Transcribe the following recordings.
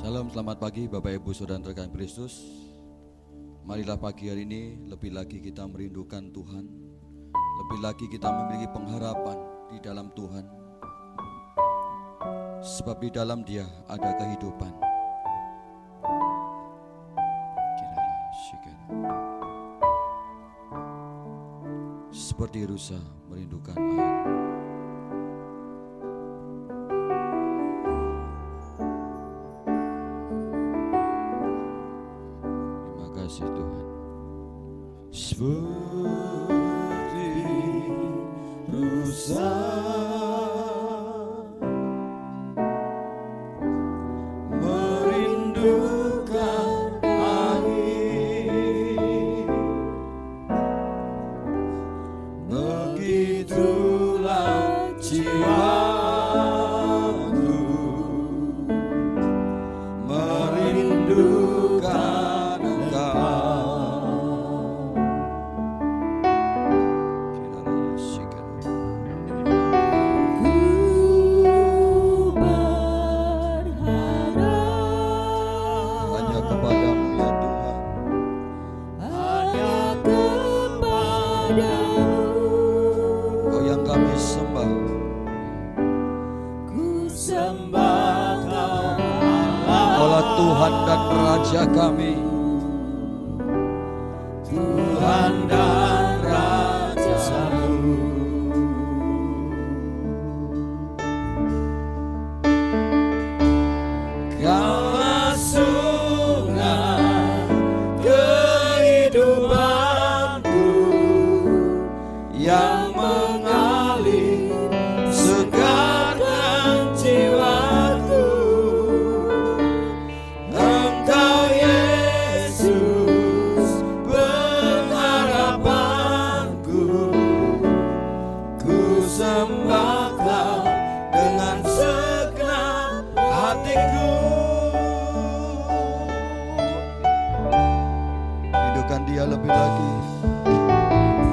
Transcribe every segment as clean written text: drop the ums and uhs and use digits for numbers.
Salam, selamat pagi Bapak Ibu Saudara rekan Kristus. Marilah pagi hari ini lebih lagi kita merindukan Tuhan, lebih lagi kita memiliki pengharapan di dalam Tuhan, sebab di dalam Dia ada kehidupan. Seperti rusa merindukan air. Tuhan, seperti rusa merindukan air, begitulah jiwaku merindukan Tuhan dan Raja kami, Tuhan dan Raja-Mu. Kaulah sungai kehidupanku yang mengalir segarkan jiwaku. Rindukan Dia lebih lagi,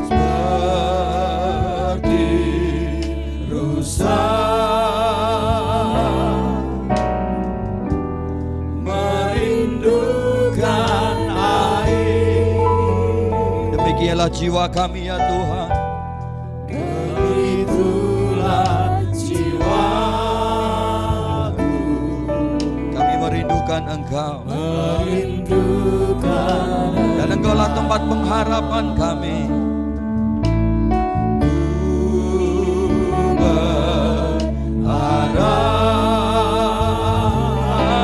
seperti rusa merindukan air. Demikianlah jiwa kami ya Tuhan, begitulah jiwaku. Kami merindukan Engkau, dan Engkaulah tempat pengharapan kami.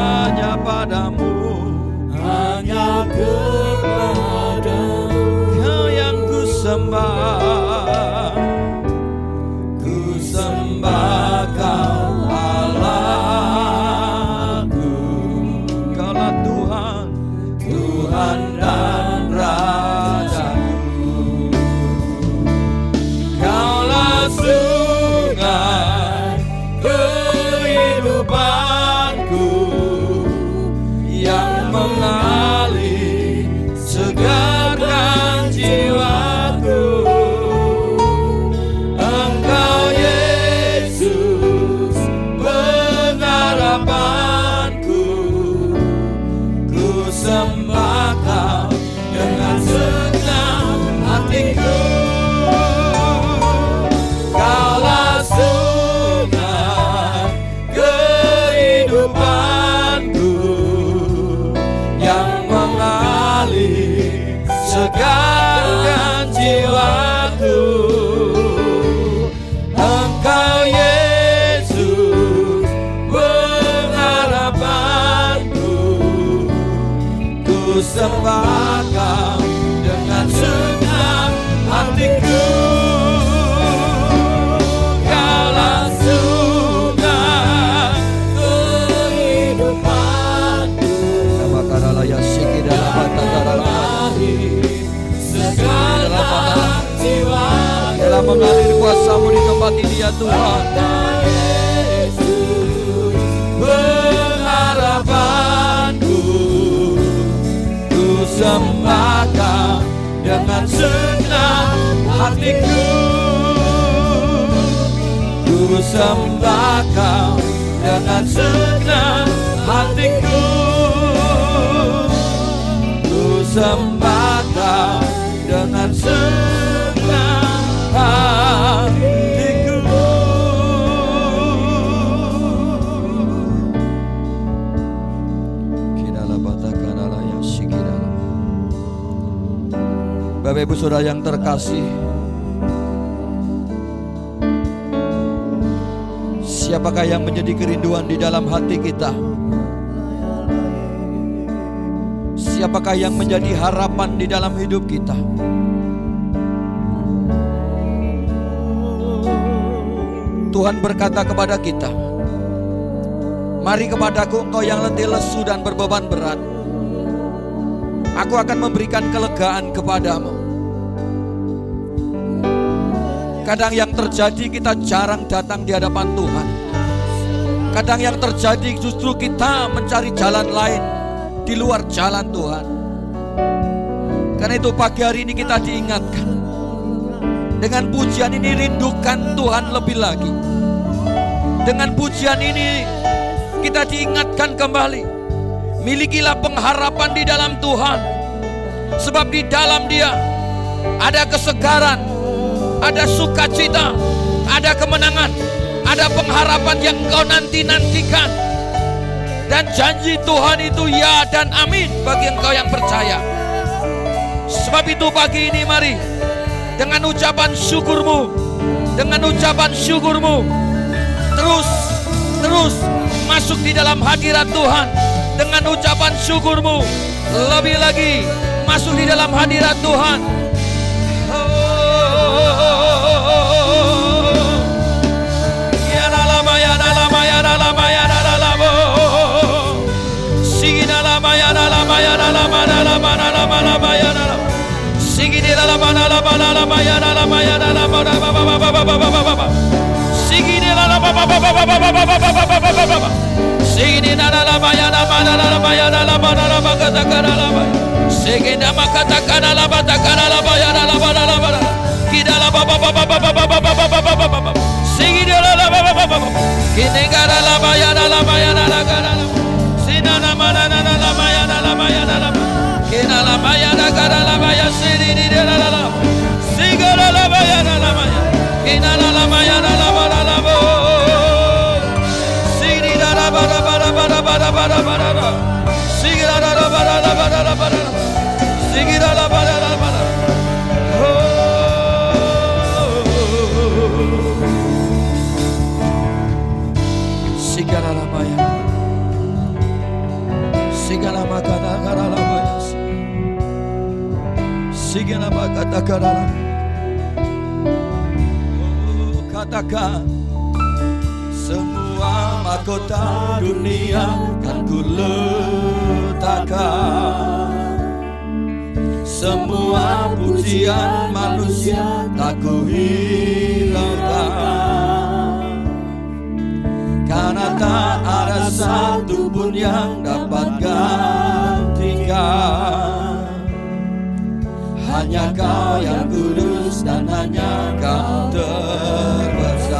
Hanya padamu, hanya kepadamu, Kau yang ku sembah, ku sembah Kau Allahku. Kaulah Tuhan, Tuhan dan Raja-Ku. Kaulah sungai kehidupanku yang mengalir segarkan jiwaku. Engkau Yesus pengharapanku, ku sembah Kau dengan senang hatiku. Kaulah sungai kehidupanku yang mengalir segarkan jiwaku. Engkau Yesus pengharapanku, ku sembah Kau dengan senang hatiku. Kaulah sungai kehidupanku, segarkan jiwaku. Dalam mengalir kuasa-Mu di tempat ini ya Tuhan. Yesus pengharapanku, ku sembah Kau dengan senang hatiku. Ku sembah Kau dengan senang hatiku. Bapak Ibu Saudara yang terkasih, siapakah yang menjadi kerinduan di dalam hati kita? Siapakah yang menjadi harapan di dalam hidup kita? Tuhan berkata kepada kita, mari kepadaku engkau yang letih lesu dan berbeban berat, aku akan memberikan kelegaan kepadamu. Kadang yang terjadi kita jarang datang di hadapan Tuhan. Kadang yang terjadi justru kita mencari jalan lain di luar jalan Tuhan. Karena itu pagi hari ini kita diingatkan, dengan pujian ini rindukan Tuhan lebih lagi. Dengan pujian ini kita diingatkan kembali, milikilah pengharapan di dalam Tuhan. Sebab di dalam Dia ada kesegaran, ada sukacita, ada kemenangan, ada pengharapan yang kau nanti-nantikan. Dan janji Tuhan itu ya dan amin bagi engkau yang percaya. Sebab itu pagi ini mari dengan ucapan syukurmu, terus masuk di dalam hadirat Tuhan. Dengan ucapan syukurmu, lebih lagi masuk di dalam hadirat Tuhan. Katakan, semua mahkota dunia kan ku letakkan, semua pujian manusia tak ku hiraukan, karena tak ada satu pun yang dapat gantikan. Hanya Kau yang kudus dan hanya Kau terbesar.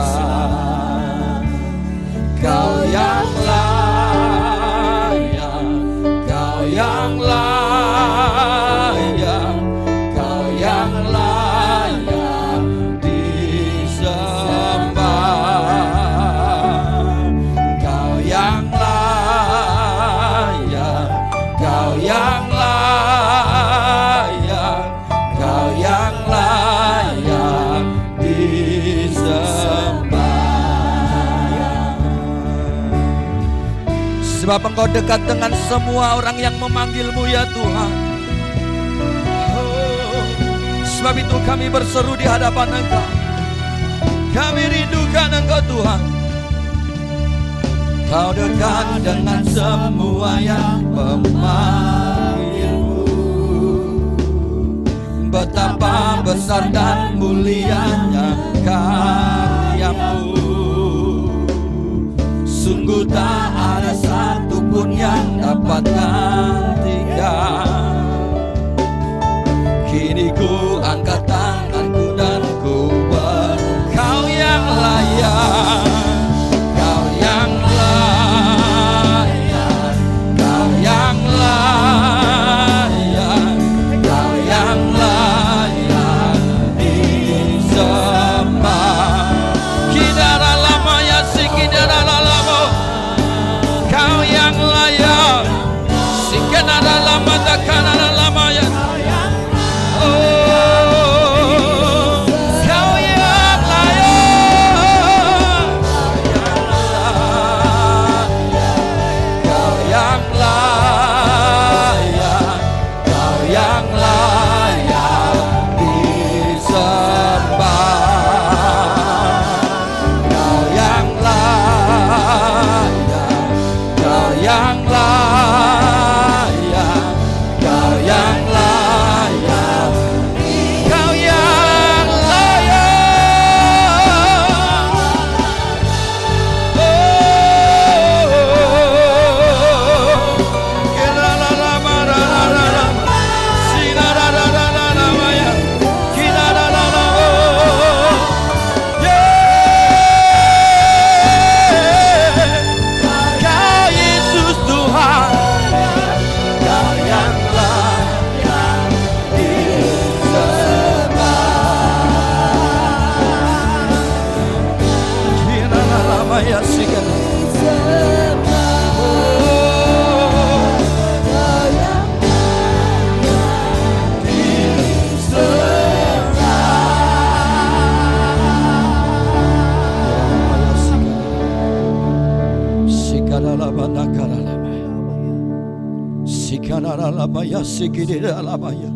Kau yang layak, Kau yang layak, Kau yang layak disembah. Kau yang layak, Kau yang layak, Kau yang layak disembah. Sebab Engkau dekat dengan semua orang yang memanggil-Mu ya Tuhan. Sebab itu kami berseru di hadapan Engkau. Kami rindukan Engkau Tuhan. Kau dekat dengan semua yang memanggil-Mu. Betapa besar dan mulianya karya-Mu. Sungguh tak ada satupun yang dapat gantikan. Kini ku angkat tanganku dan ku Kau yang layak, Kau yang layak, Kau yang layak, Kau yang layak disembah. Kidara lama ya si kidara lama, Kau yang layak, si kidara lama takana lama ya. Oh labaya sikirira labaya.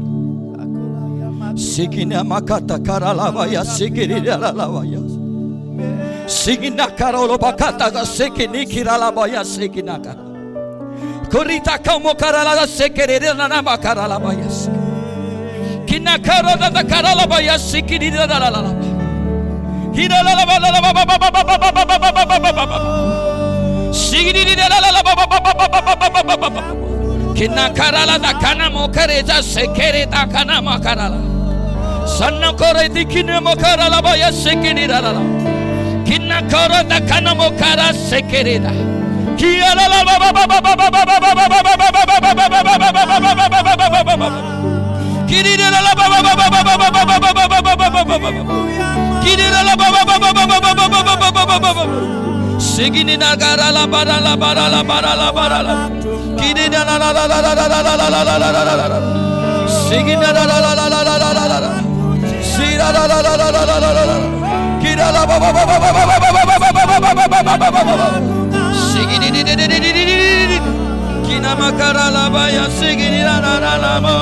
Sikina makata karalabaya sikirira labaya. Sikina karolo bakata sikini kiralabaya sikinaka. Kurita kamu karala sikirira nama karalabaya. Kina karala karalabaya sikirira labaya. Hira Kina karala da kana mokareza sekere da kana makarala. Sanna kore di kina mokarala baya sekere da la. Kina kore da kana mokara sekere da. Kia la la ba ba ba ba ba ba ba ba ba ba ba ba ba ba. Kiri la la ba ba ba ba ba ba ba ba ba ba ba. Kiri la la ba ba ba ba ba ba ba ba ba ba. Sigini nagara la bara la bara la bara la bara la. Kiri la la la la la la la la la la la la la. Sigini la la la la la la la la la. Sira la la la la la la la la. Kira la ba ba ba ba ba ba ba ba ba ba ba. Sigini di di di di di di. Kina makara la ba ya sigini la la la la mo.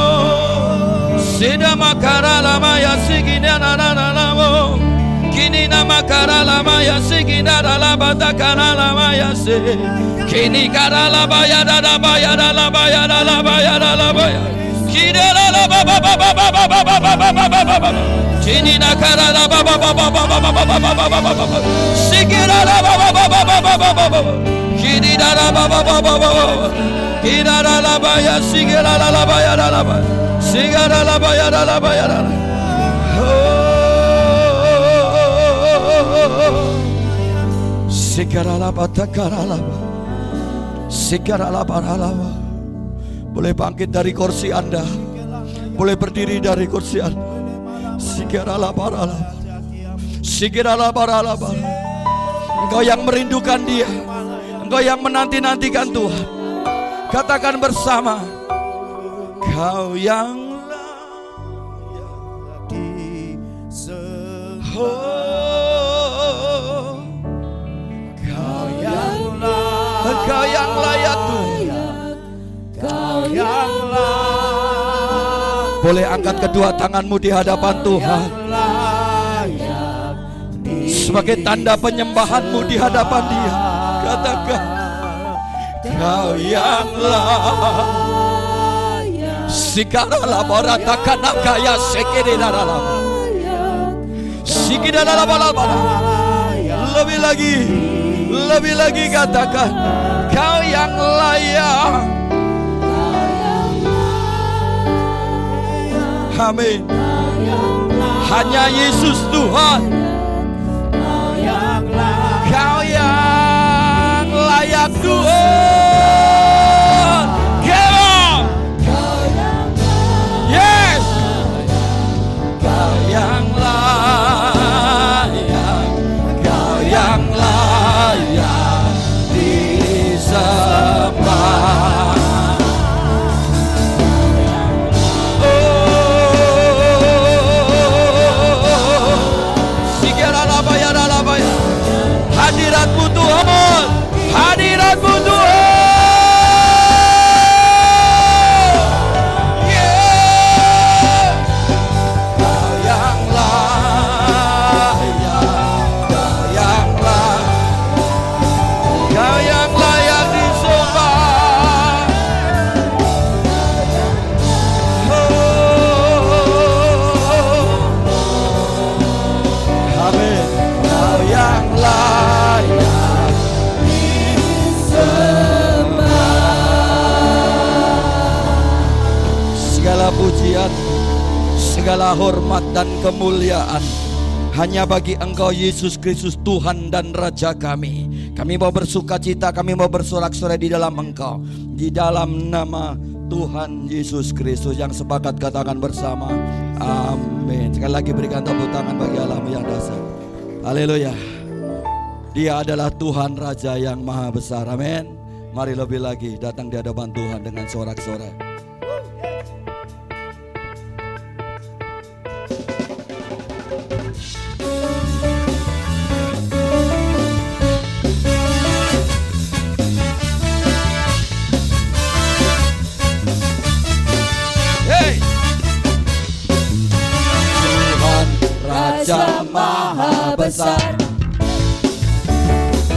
Sida makara la ma ya sigini la la la la mo. Kini na makara la maya sigina la bata kana la maya se. Kini kara la baya da la baya da la baya da la baya da la baya. Kini la la ba ba ba ba ba ba ba ba ba ba ba ba ba. Kini na kara la ba ba ba ba ba ba ba ba ba ba ba ba ba. Sigina la ba ba ba ba ba ba ba ba ba. Kini da la ba ba ba ba ba ba. Kini la la baya sigina la la baya da la baya. Sigina la baya da la baya da la. Sekaralaba takaralaba. Sekaralaba ralaba. Boleh bangkit dari kursi Anda. Boleh berdiri dari kursi Anda. Sekaralaba ralaba. Sekaralaba ralaba. Engkau yang merindukan Dia, engkau yang menanti-nantikan Tuhan, katakan bersama, Kau yang Kau yang layak Tuhan. Kau yang layak. Boleh angkat kedua tanganmu di hadapan Tuhan sebagai tanda penyembahanmu di hadapan Dia. Katakan, Kau yang layak. Sikarala baratakan kaya sekedara. Sikidara balaba. Lebih lagi katakan, Kau yang layak. Amin. Hanya Yesus Tuhan. Kau yang layak Tuhan. Yes. Kau yang layak. Kau yang layak disembah. Hadiratmu Tuhan, hadiratmu Tuhan. Yeah. Kau yang layak, Kau yang layak, Kau yang layak disembah. Amin. Kau yang layak. Segala pujian, segala hormat dan kemuliaan hanya bagi Engkau Yesus Kristus, Tuhan dan Raja kami. Kami mau bersukacita, kami mau bersorak-sorai di dalam Engkau, di dalam nama Tuhan Yesus Kristus. Yang sepakat katakan bersama, amin. Sekali lagi berikan tepuk tangan bagi Allah yang dahsyat. Haleluya. Dia adalah Tuhan Raja yang maha besar. Amin. Mari lebih lagi datang di hadapan Tuhan dengan sorak-sorai. Raja Maha Besar.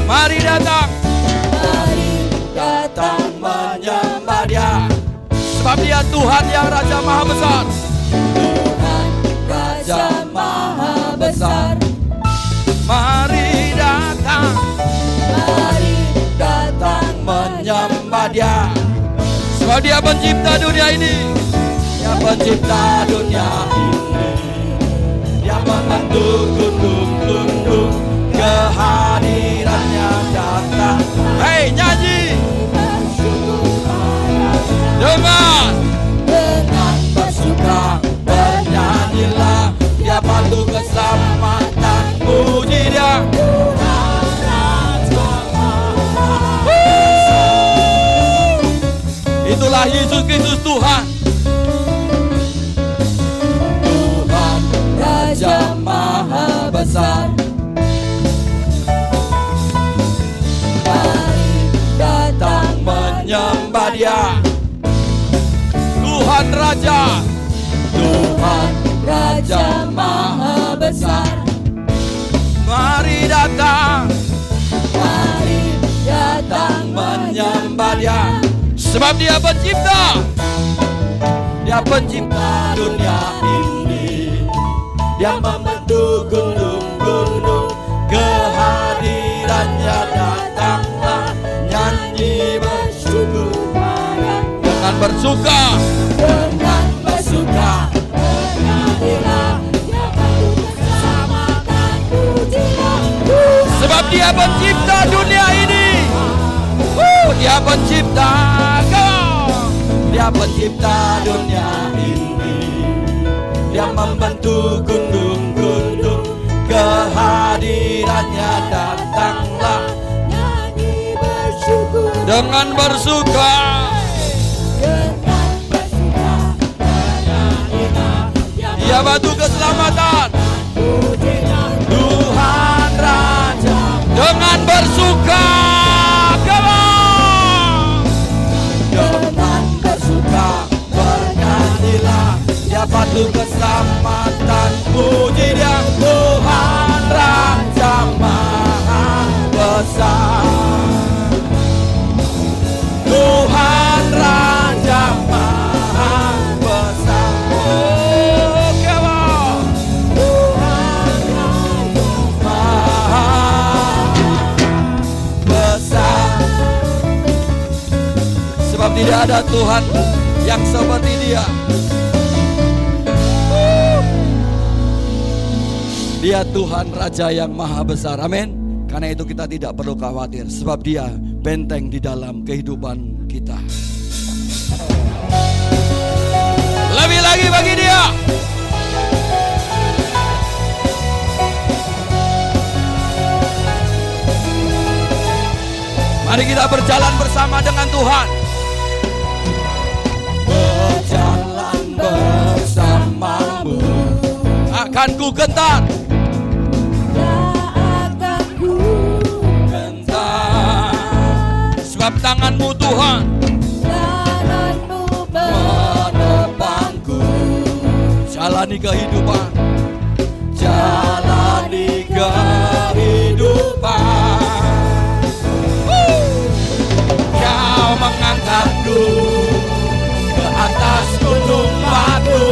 Mari datang, menyembah Dia, sebab Dia Tuhan yang Raja Maha Besar. Tuhan Raja Maha Besar. Mari datang, menyembah Dia, sebab Dia pencipta dunia ini. Dia pencipta dunia ini. Dia membentuk gunung-gunung, kehadirannya datang. Hei, nyanyi dengan bersuka, bernyanyilah. Dia bantu keselamatan, puji Dia. Itulah Yesus Kristus Tuhan. Tuhan Raja Maha Besar. Mari datang menyembah Dia. Tuhan Raja, Tuhan Raja Maha Besar. Mari datang menyembah Dia, sebab Dia pencipta. Dia pencipta dunia ini. Dia membentuk gunung-gunung, kehadirannya datanglah. Nyanyi bersyukur dengan bersuka, bernyanyilah. Dia bantu keselamatan, pujilah. Sebab Dia pencipta dunia ini. Dia pencipta, Dia pencipta dunia ini. Dia membentuk gunung-gunung, kehadirannya datanglah. Nyanyi bersyukur dengan bersuka, Dia bantu keselamatan. Tuhan Raja dengan bersuka, dengan bersuka, bernyanyilah. Dia bantu keselamatan, puji Dia. Tuhan Raja Maha Besar. Tuhan Raja Maha Besar. Oh, come on. Tuhan Raja Maha Besar. Sebab tidak ada Tuhan yang seperti Dia. Dia Tuhan Raja yang Maha Besar. Amin. Karena itu kita tidak perlu khawatir, sebab Dia benteng di dalam kehidupan kita. Lebih lagi bagi Dia. Mari kita berjalan bersama dengan Tuhan. Berjalan bersamamu, akan ku gentar. Sebab tanganmu Tuhan, tanganmu menopangku. Jalani kehidupan, jalani kehidupan. Kau mengangkatku ke atas gunung batu.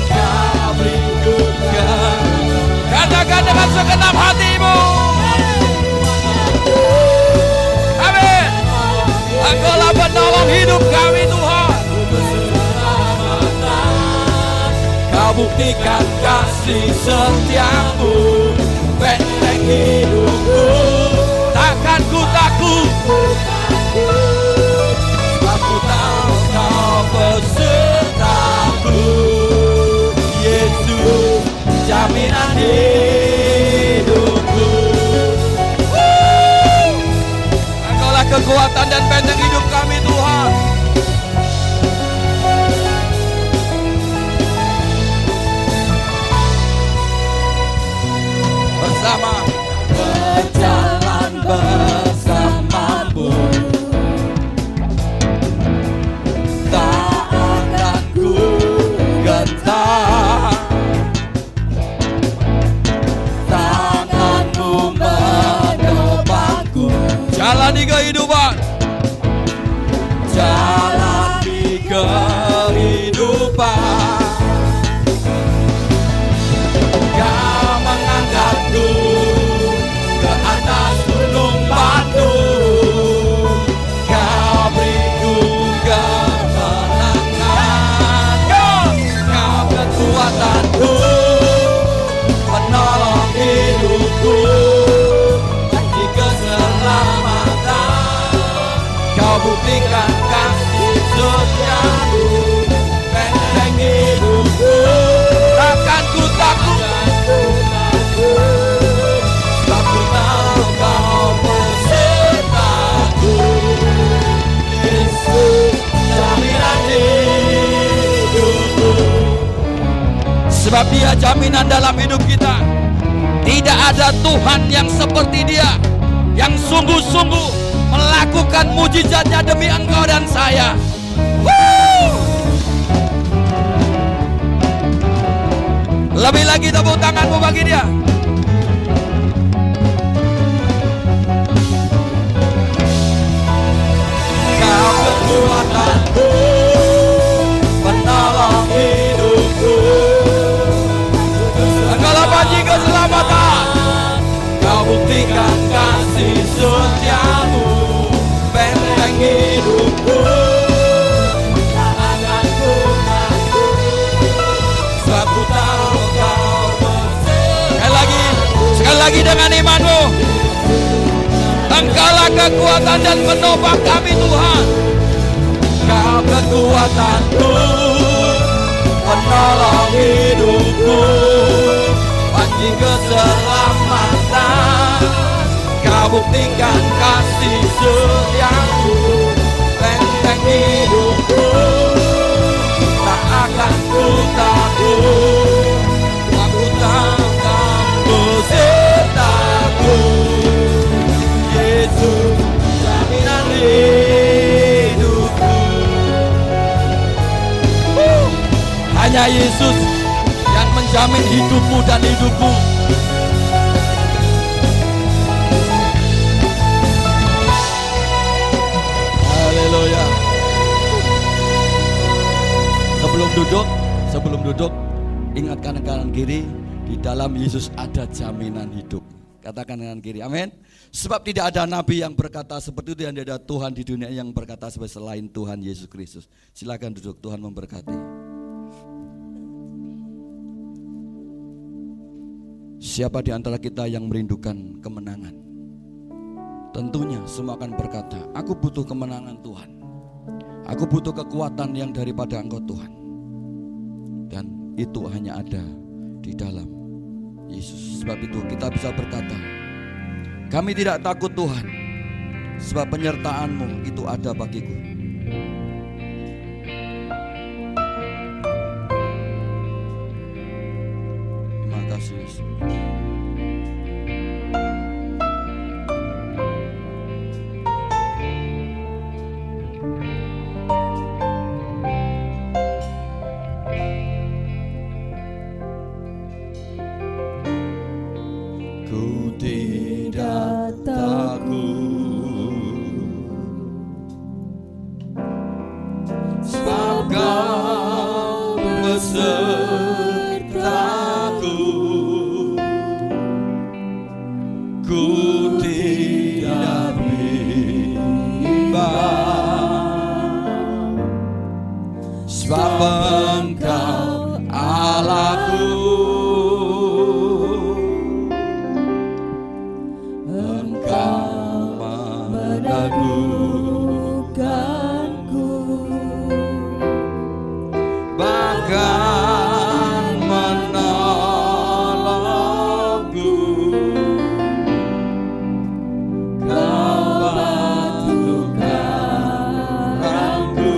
Kau rindukan, katakan dengan segenap hatimu. Engkaulah penolong hidup kami Tuhan. Kau buktikan kasih setiamu, benteng hidupku. Takkan ku takut, sebab ku tahu Kau besertaku. Yesus jaminan hidupku. Kekuatan dan benteng hidup kami Tuhan. Bersama kekuatanku, penolong hidupku, janji keselamatan. Kau buktikan kasih setiamu, benteng hidupku. Takkan ku takut, sebab ku tahu Kau besertaku. Yesus, jaminan hidupku. Sebab Dia jaminan dalam hidup kita. Tidak ada Tuhan yang seperti Dia, yang sungguh-sungguh melakukan mujizatnya demi engkau dan saya. Lebih lagi tepuk tanganmu bagi Dia. Kau kekuatanku, penolong hidupku, engkaulah panji keselamatan. Kau buktikan kasih setiamu, benteng hidupku. Tak akan ku takut, sebab ku tahu Kau beserta. Sekali lagi dengan imanmu. Engkaulah kekuatan dan penopang kami Tuhan. Kau kekuatanku, penolong hidupku, panji keselamatan. Kau buktikan kasih setiamu, benteng hidupku. Tak akan ku takut, aku tahu Kau besertaku. Yesus, jaminan hidupku. Hanya Yesus yang menjamin hidupmu dan hidupku. Haleluya. Sebelum duduk, ingat kanan kiri, di dalam Yesus ada jaminan hidup. Katakan kanan kiri, amin. Sebab tidak ada nabi yang berkata seperti itu, dan tidak ada Tuhan di dunia yang berkata seperti selain Tuhan Yesus Kristus. Silakan duduk, Tuhan memberkati. Siapa di antara kita yang merindukan kemenangan? Tentunya semua akan berkata, aku butuh kemenangan Tuhan. Aku butuh kekuatan yang daripada Engkau Tuhan. Dan itu hanya ada di dalam Yesus. Sebab itu kita bisa berkata, kami tidak takut Tuhan, sebab penyertaan-Mu itu ada bagiku. Terima kasih Yesus. Ku tidak takut, sebab Kau besertaku. Ku tidak bimbang, sebab Engkau Allahku. Meragukanku, bahkan menolongku. Kau batukan aku,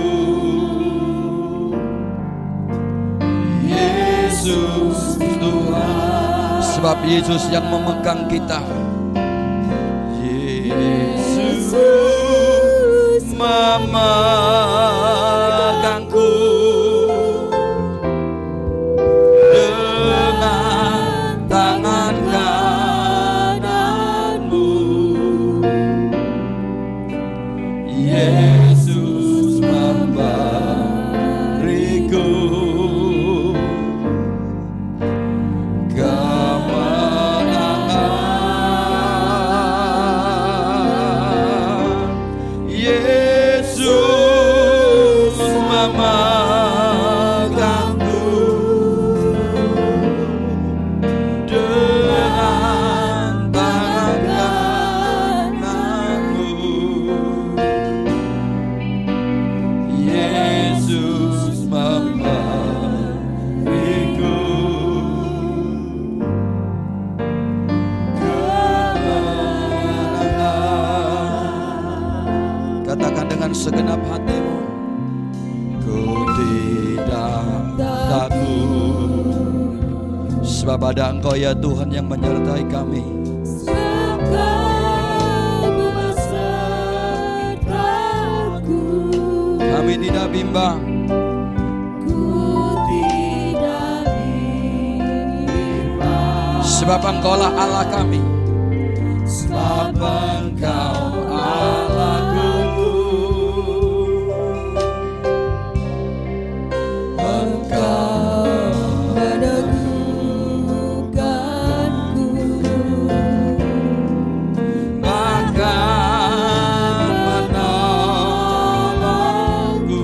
Yesus Tuhan. Sebab Yesus yang memegang kita. Yesus memegangku dengan tangan kananmu. Yesus memberiku Yesus Sebab ada Engkau ya Tuhan yang menyertai kami. Kami tidak bimbang. Sebab Engkaulah Allah kami. Sebab Engkau Allahku. Engkau meneguhkanku. Bahkan menolongku.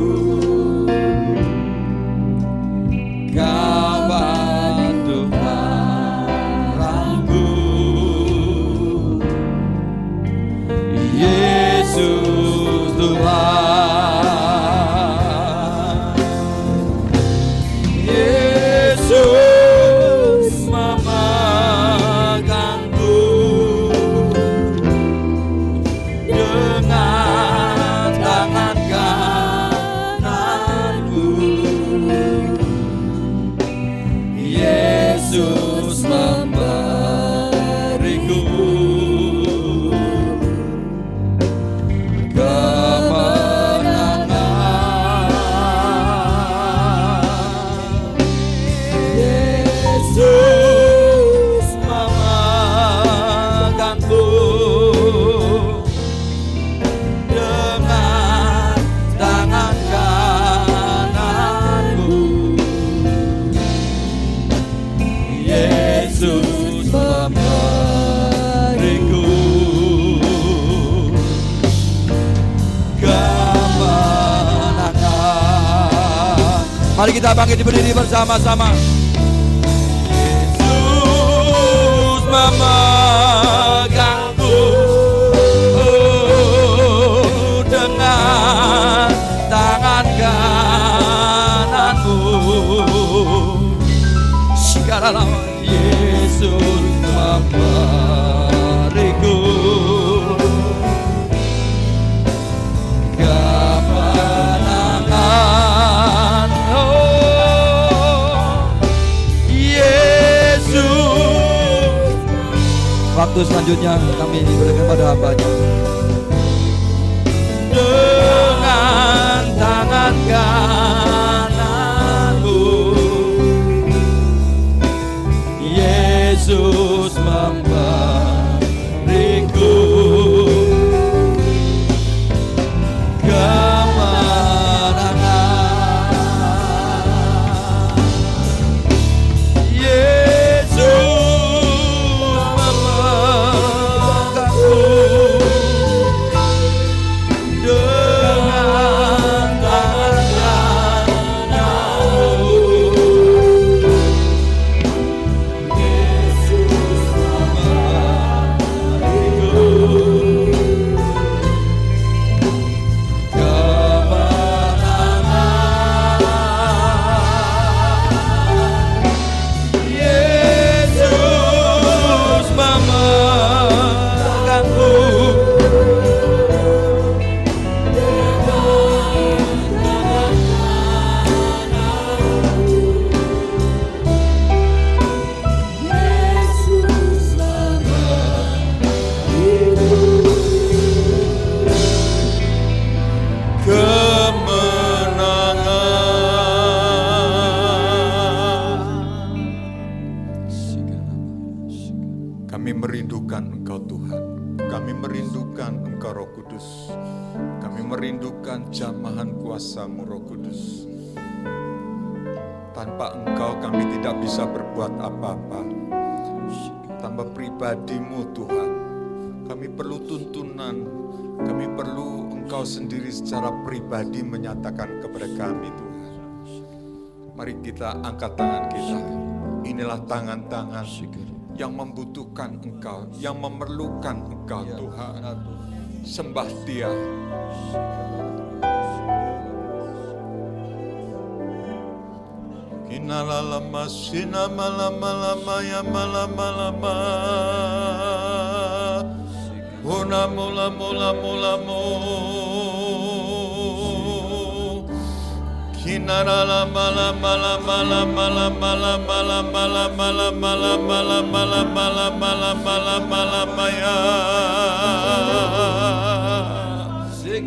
Kau bantu terangku. Yesus Tuhan. Yesus memegangku dengan tangan kananku. Yesus memberiku Mari kita bangkit berdiri bersama-sama. Yesus memegangku dengan tangan kananmu. Segala lama Yesus memberiku waktu selanjutnya kami berikan pada hamba-Nya. Dengan tangan kananmu Yesus memberiku jamahan kuasa-Mu Roh Kudus. Tanpa Engkau kami tidak bisa berbuat apa-apa. Tanpa pribadi-Mu Tuhan, kami perlu tuntunan, kami perlu Engkau sendiri secara pribadi menyatakan kepada kami Tuhan. Mari kita angkat tangan kita. Inilah tangan-tangan yang membutuhkan Engkau, yang memerlukan Engkau Tuhan. Sembah Dia. Kinalalama sina malama ya malama Huna mula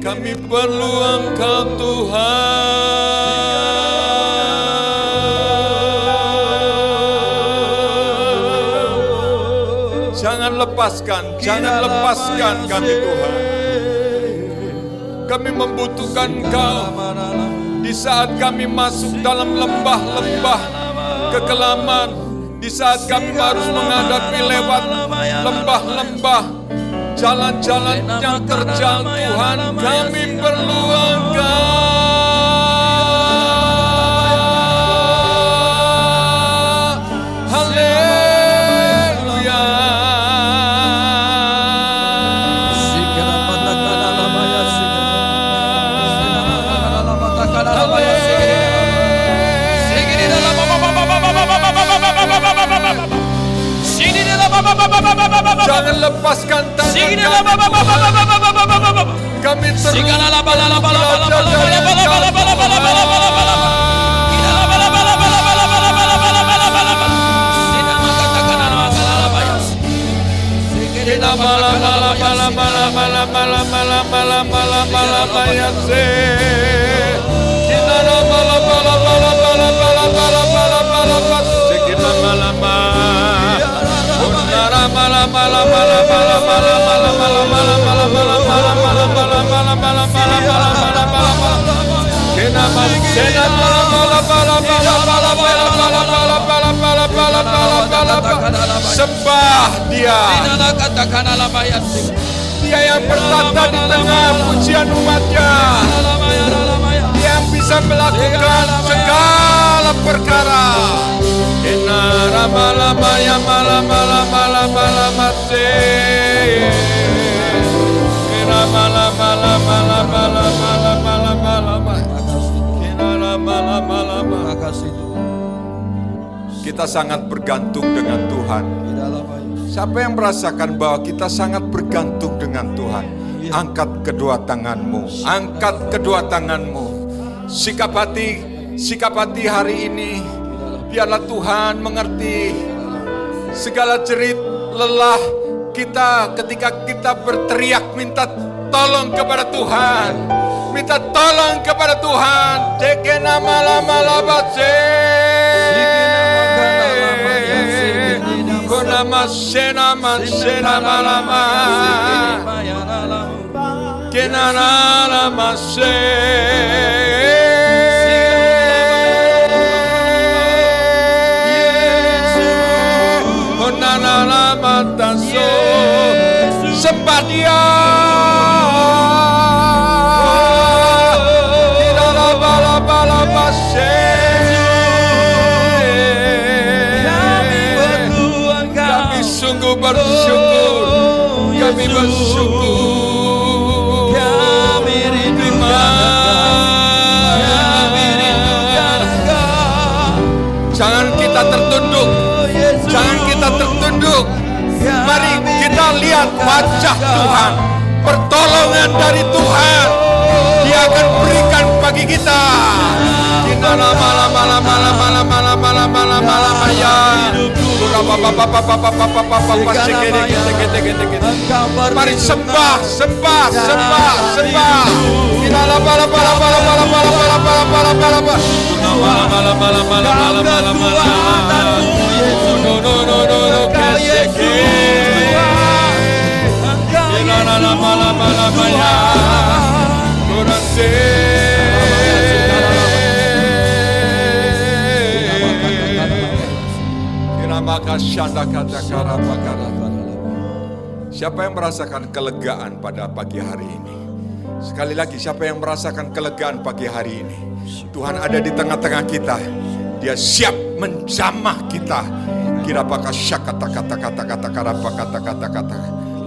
Kami perlu Engkau Tuhan. Jangan lepaskan kami Tuhan. Kami membutuhkan Engkau di saat kami masuk dalam lembah-lembah kekelaman, di saat kami harus menghadapi lewat lembah-lembah, jalan-jalan yang terjal Tuhan, kami perlu Engkau. Jangan lepaskan tangan kami terus sembah Dia. Dia yang bertata di tengah pujian umatnya. Dia yang bisa melakukan segala perkara. Kita sangat bergantung dengan Tuhan. Siapa yang merasakan bahwa kita sangat bergantung dengan Tuhan? Angkat kedua tanganmu, angkat kedua tanganmu. Sikap hati hari ini. Biarlah Tuhan mengerti segala jerit lelah kita ketika kita berteriak minta tolong kepada Tuhan. Minta tolong kepada Tuhan. Dekena malamalabase. Konama sena malama. Kenana lamase. Sembah Dia. Kami sungguh bersyukur. Kami bersyukur. Kami rindukan Engkau. Jangan kita tertunduk. Jangan kita tertunduk. Mari kita lihat wajah Tuhan, pertolongan dari Tuhan. Dia akan berikan bagi kita. Mari sembah. Siapa yang merasakan kelegaan pada pagi hari ini? Sekali lagi, siapa yang merasakan kelegaan pagi hari ini? Tuhan ada di tengah-tengah kita. Dia siap menjamah kita.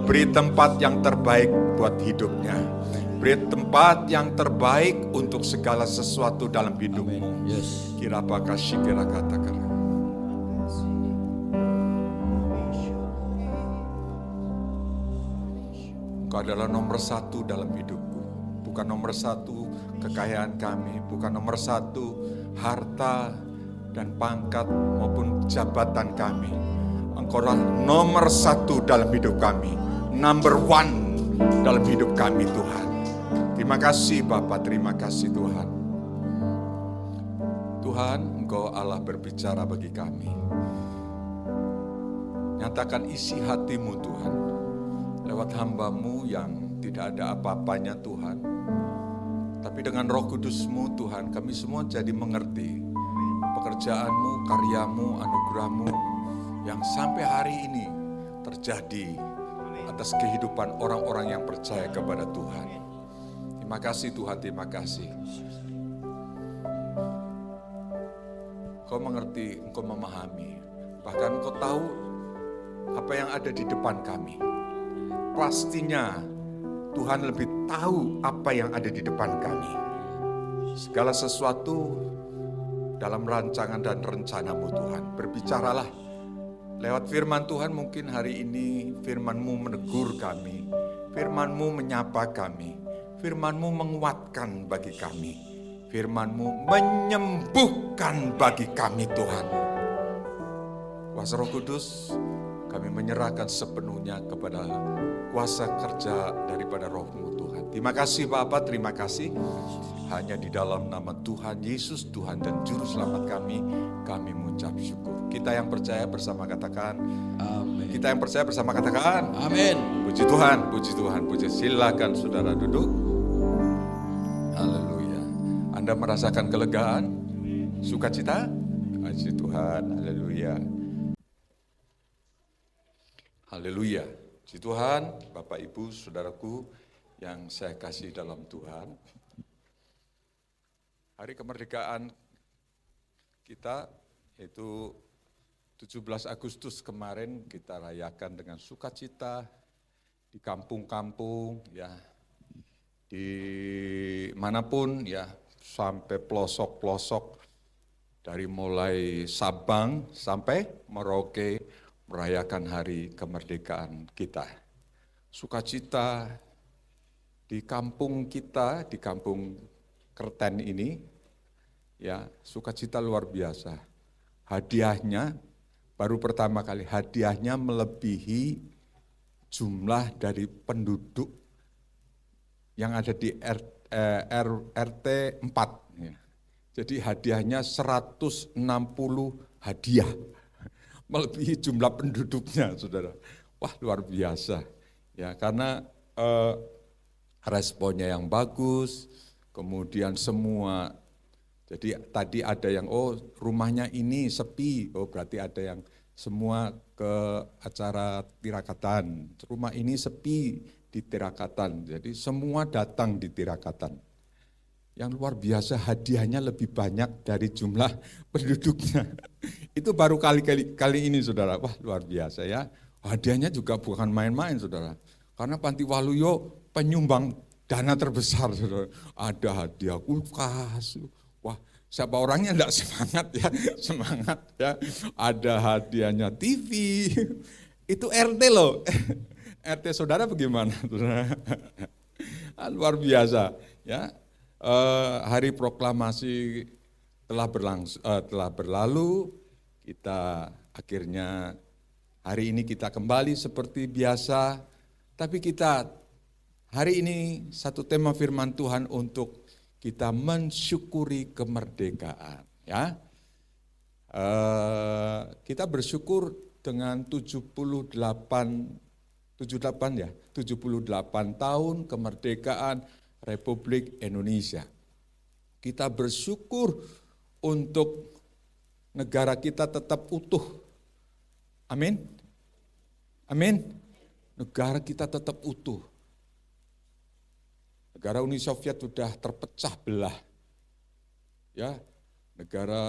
Beri tempat yang terbaik buat hidupnya. Beri tempat yang terbaik untuk segala sesuatu dalam hidupmu. Engkau adalah nomor satu dalam hidupku. bukan nomor satu kekayaan kami, bukan nomor satu harta dan pangkat maupun jabatan kami. Engkaulah nomor satu dalam hidup kami, number one dalam hidup kami Tuhan. Terima kasih Bapa, terima kasih Tuhan. Tuhan, Engkau Allah berbicara bagi kami. Nyatakan isi hatimu Tuhan, lewat hamba-Mu yang tidak ada apa-apanya Tuhan. Tapi dengan Roh Kudus-Mu Tuhan, kami semua jadi mengerti pekerjaan-Mu, karya-Mu, anugerah-Mu yang sampai hari ini terjadi atas kehidupan orang-orang yang percaya kepada Tuhan. Terima kasih Tuhan, terima kasih. Engkau mengerti, Engkau memahami, bahkan Engkau tahu apa yang ada di depan kami. Pastinya Tuhan lebih tahu apa yang ada di depan kami. Segala sesuatu dalam rancangan dan rencana-Mu Tuhan. Berbicaralah lewat firman Tuhan. Mungkin hari ini firman-Mu menegur kami, firman-Mu menyapa kami, firman-Mu menguatkan bagi kami, firman-Mu menyembuhkan bagi kami Tuhan. Kuasa Roh Kudus, kami menyerahkan sepenuhnya kepada kuasa kerja daripada Roh-Mu Tuhan. Terima kasih Bapa, terima kasih. Hanya di dalam nama Tuhan Yesus, Tuhan dan Juru Selamat kami mengucap syukur. Kita yang percaya bersama katakan, amin. Kita yang percaya bersama katakan, amin. Puji Tuhan, puji Tuhan, puji. Silakan saudara duduk. Haleluya. Anda merasakan kelegaan, sukacita? Puji Tuhan, haleluya. Haleluya. Puji Tuhan, Bapak Ibu, Saudaraku yang saya kasih dalam Tuhan. Hari kemerdekaan kita yaitu 17 Agustus kemarin kita rayakan dengan sukacita di kampung-kampung ya, di manapun ya, sampai pelosok-pelosok dari mulai Sabang sampai Merauke merayakan hari kemerdekaan kita. Sukacita di kampung kita, di kampung Kerten ini, ya sukacita luar biasa. Hadiahnya, baru pertama kali hadiahnya melebihi jumlah dari penduduk yang ada di RT 4. Ya. Jadi hadiahnya 160 hadiah. Melebihi jumlah penduduknya, saudara. Wah, luar biasa. Ya, karena responnya yang bagus, kemudian semua. Jadi tadi ada yang, oh rumahnya ini sepi, oh berarti ada yang semua ke acara tirakatan. Rumah ini sepi di tirakatan, jadi semua datang di tirakatan. Yang luar biasa hadiahnya lebih banyak dari jumlah penduduknya. Itu baru kali ini saudara, wah luar biasa ya. Hadiahnya juga bukan main-main saudara. Karena Panti Waluyo penyumbang dana terbesar saudara. Ada hadiah kulkas, wah siapa orangnya enggak semangat ya, semangat ya. Ada hadiahnya TV, itu RT loh. RT saudara bagaimana? Luar biasa ya. Hari proklamasi telah berlalu, kita akhirnya hari ini kita kembali seperti biasa, tapi kita hari ini satu tema firman Tuhan untuk kita mensyukuri kemerdekaan. Ya, kita bersyukur dengan 78 tahun kemerdekaan Republik Indonesia. Kita bersyukur untuk negara kita tetap utuh. Amin. Amin. Negara kita tetap utuh. Negara Uni Soviet sudah terpecah belah. Ya, negara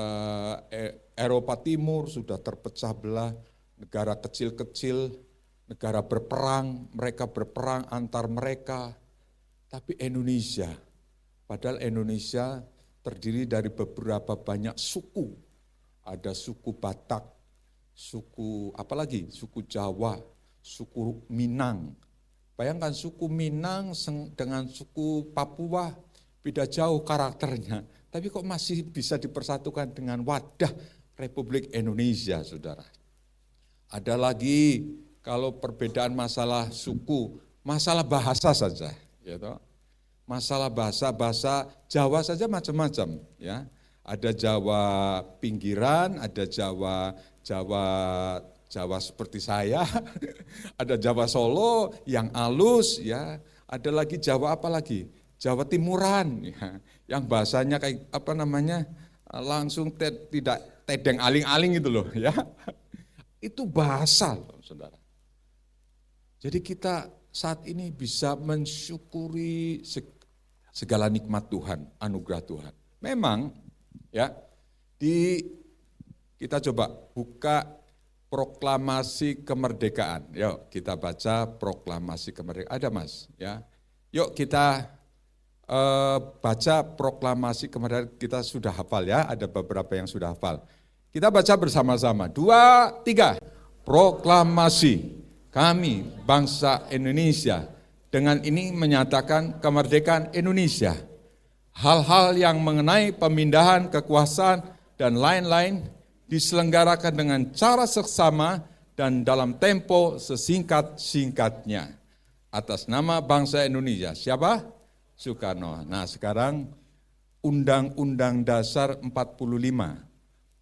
Eropa Timur sudah terpecah belah, negara kecil-kecil, negara berperang, mereka berperang antar mereka. Tapi Indonesia, padahal Indonesia terdiri dari beberapa banyak suku. Ada suku Batak, suku apalagi, suku Jawa, suku Minang, Bayangkan suku Minang dengan suku Papua, beda jauh karakternya. Tapi kok masih bisa dipersatukan dengan wadah Republik Indonesia, saudara. Ada lagi kalau perbedaan masalah suku, masalah bahasa saja. Gitu. Masalah bahasa Jawa saja macam-macam. Ya. Ada Jawa pinggiran, ada Jawa seperti saya, ada Jawa Solo yang halus, ya. Ada lagi Jawa apa lagi? Jawa Timuran, ya. Yang bahasanya kayak langsung tidak tedeng aling-aling gitu loh, ya. Itu bahasa, saudara. Jadi kita saat ini bisa mensyukuri segala nikmat Tuhan, anugerah Tuhan. Memang, ya, kita coba buka proklamasi kemerdekaan. Yuk kita baca proklamasi kemerdekaan. Ada Mas, ya. Yuk kita baca proklamasi kemerdekaan. Kita sudah hafal ya, ada beberapa yang sudah hafal. Kita baca bersama-sama. 2, 3. Proklamasi kami bangsa Indonesia dengan ini menyatakan kemerdekaan Indonesia. Hal-hal yang mengenai pemindahan kekuasaan dan lain-lain diselenggarakan dengan cara seksama dan dalam tempo sesingkat-singkatnya. Atas nama bangsa Indonesia. Siapa? Soekarno. Nah sekarang Undang-Undang Dasar 45.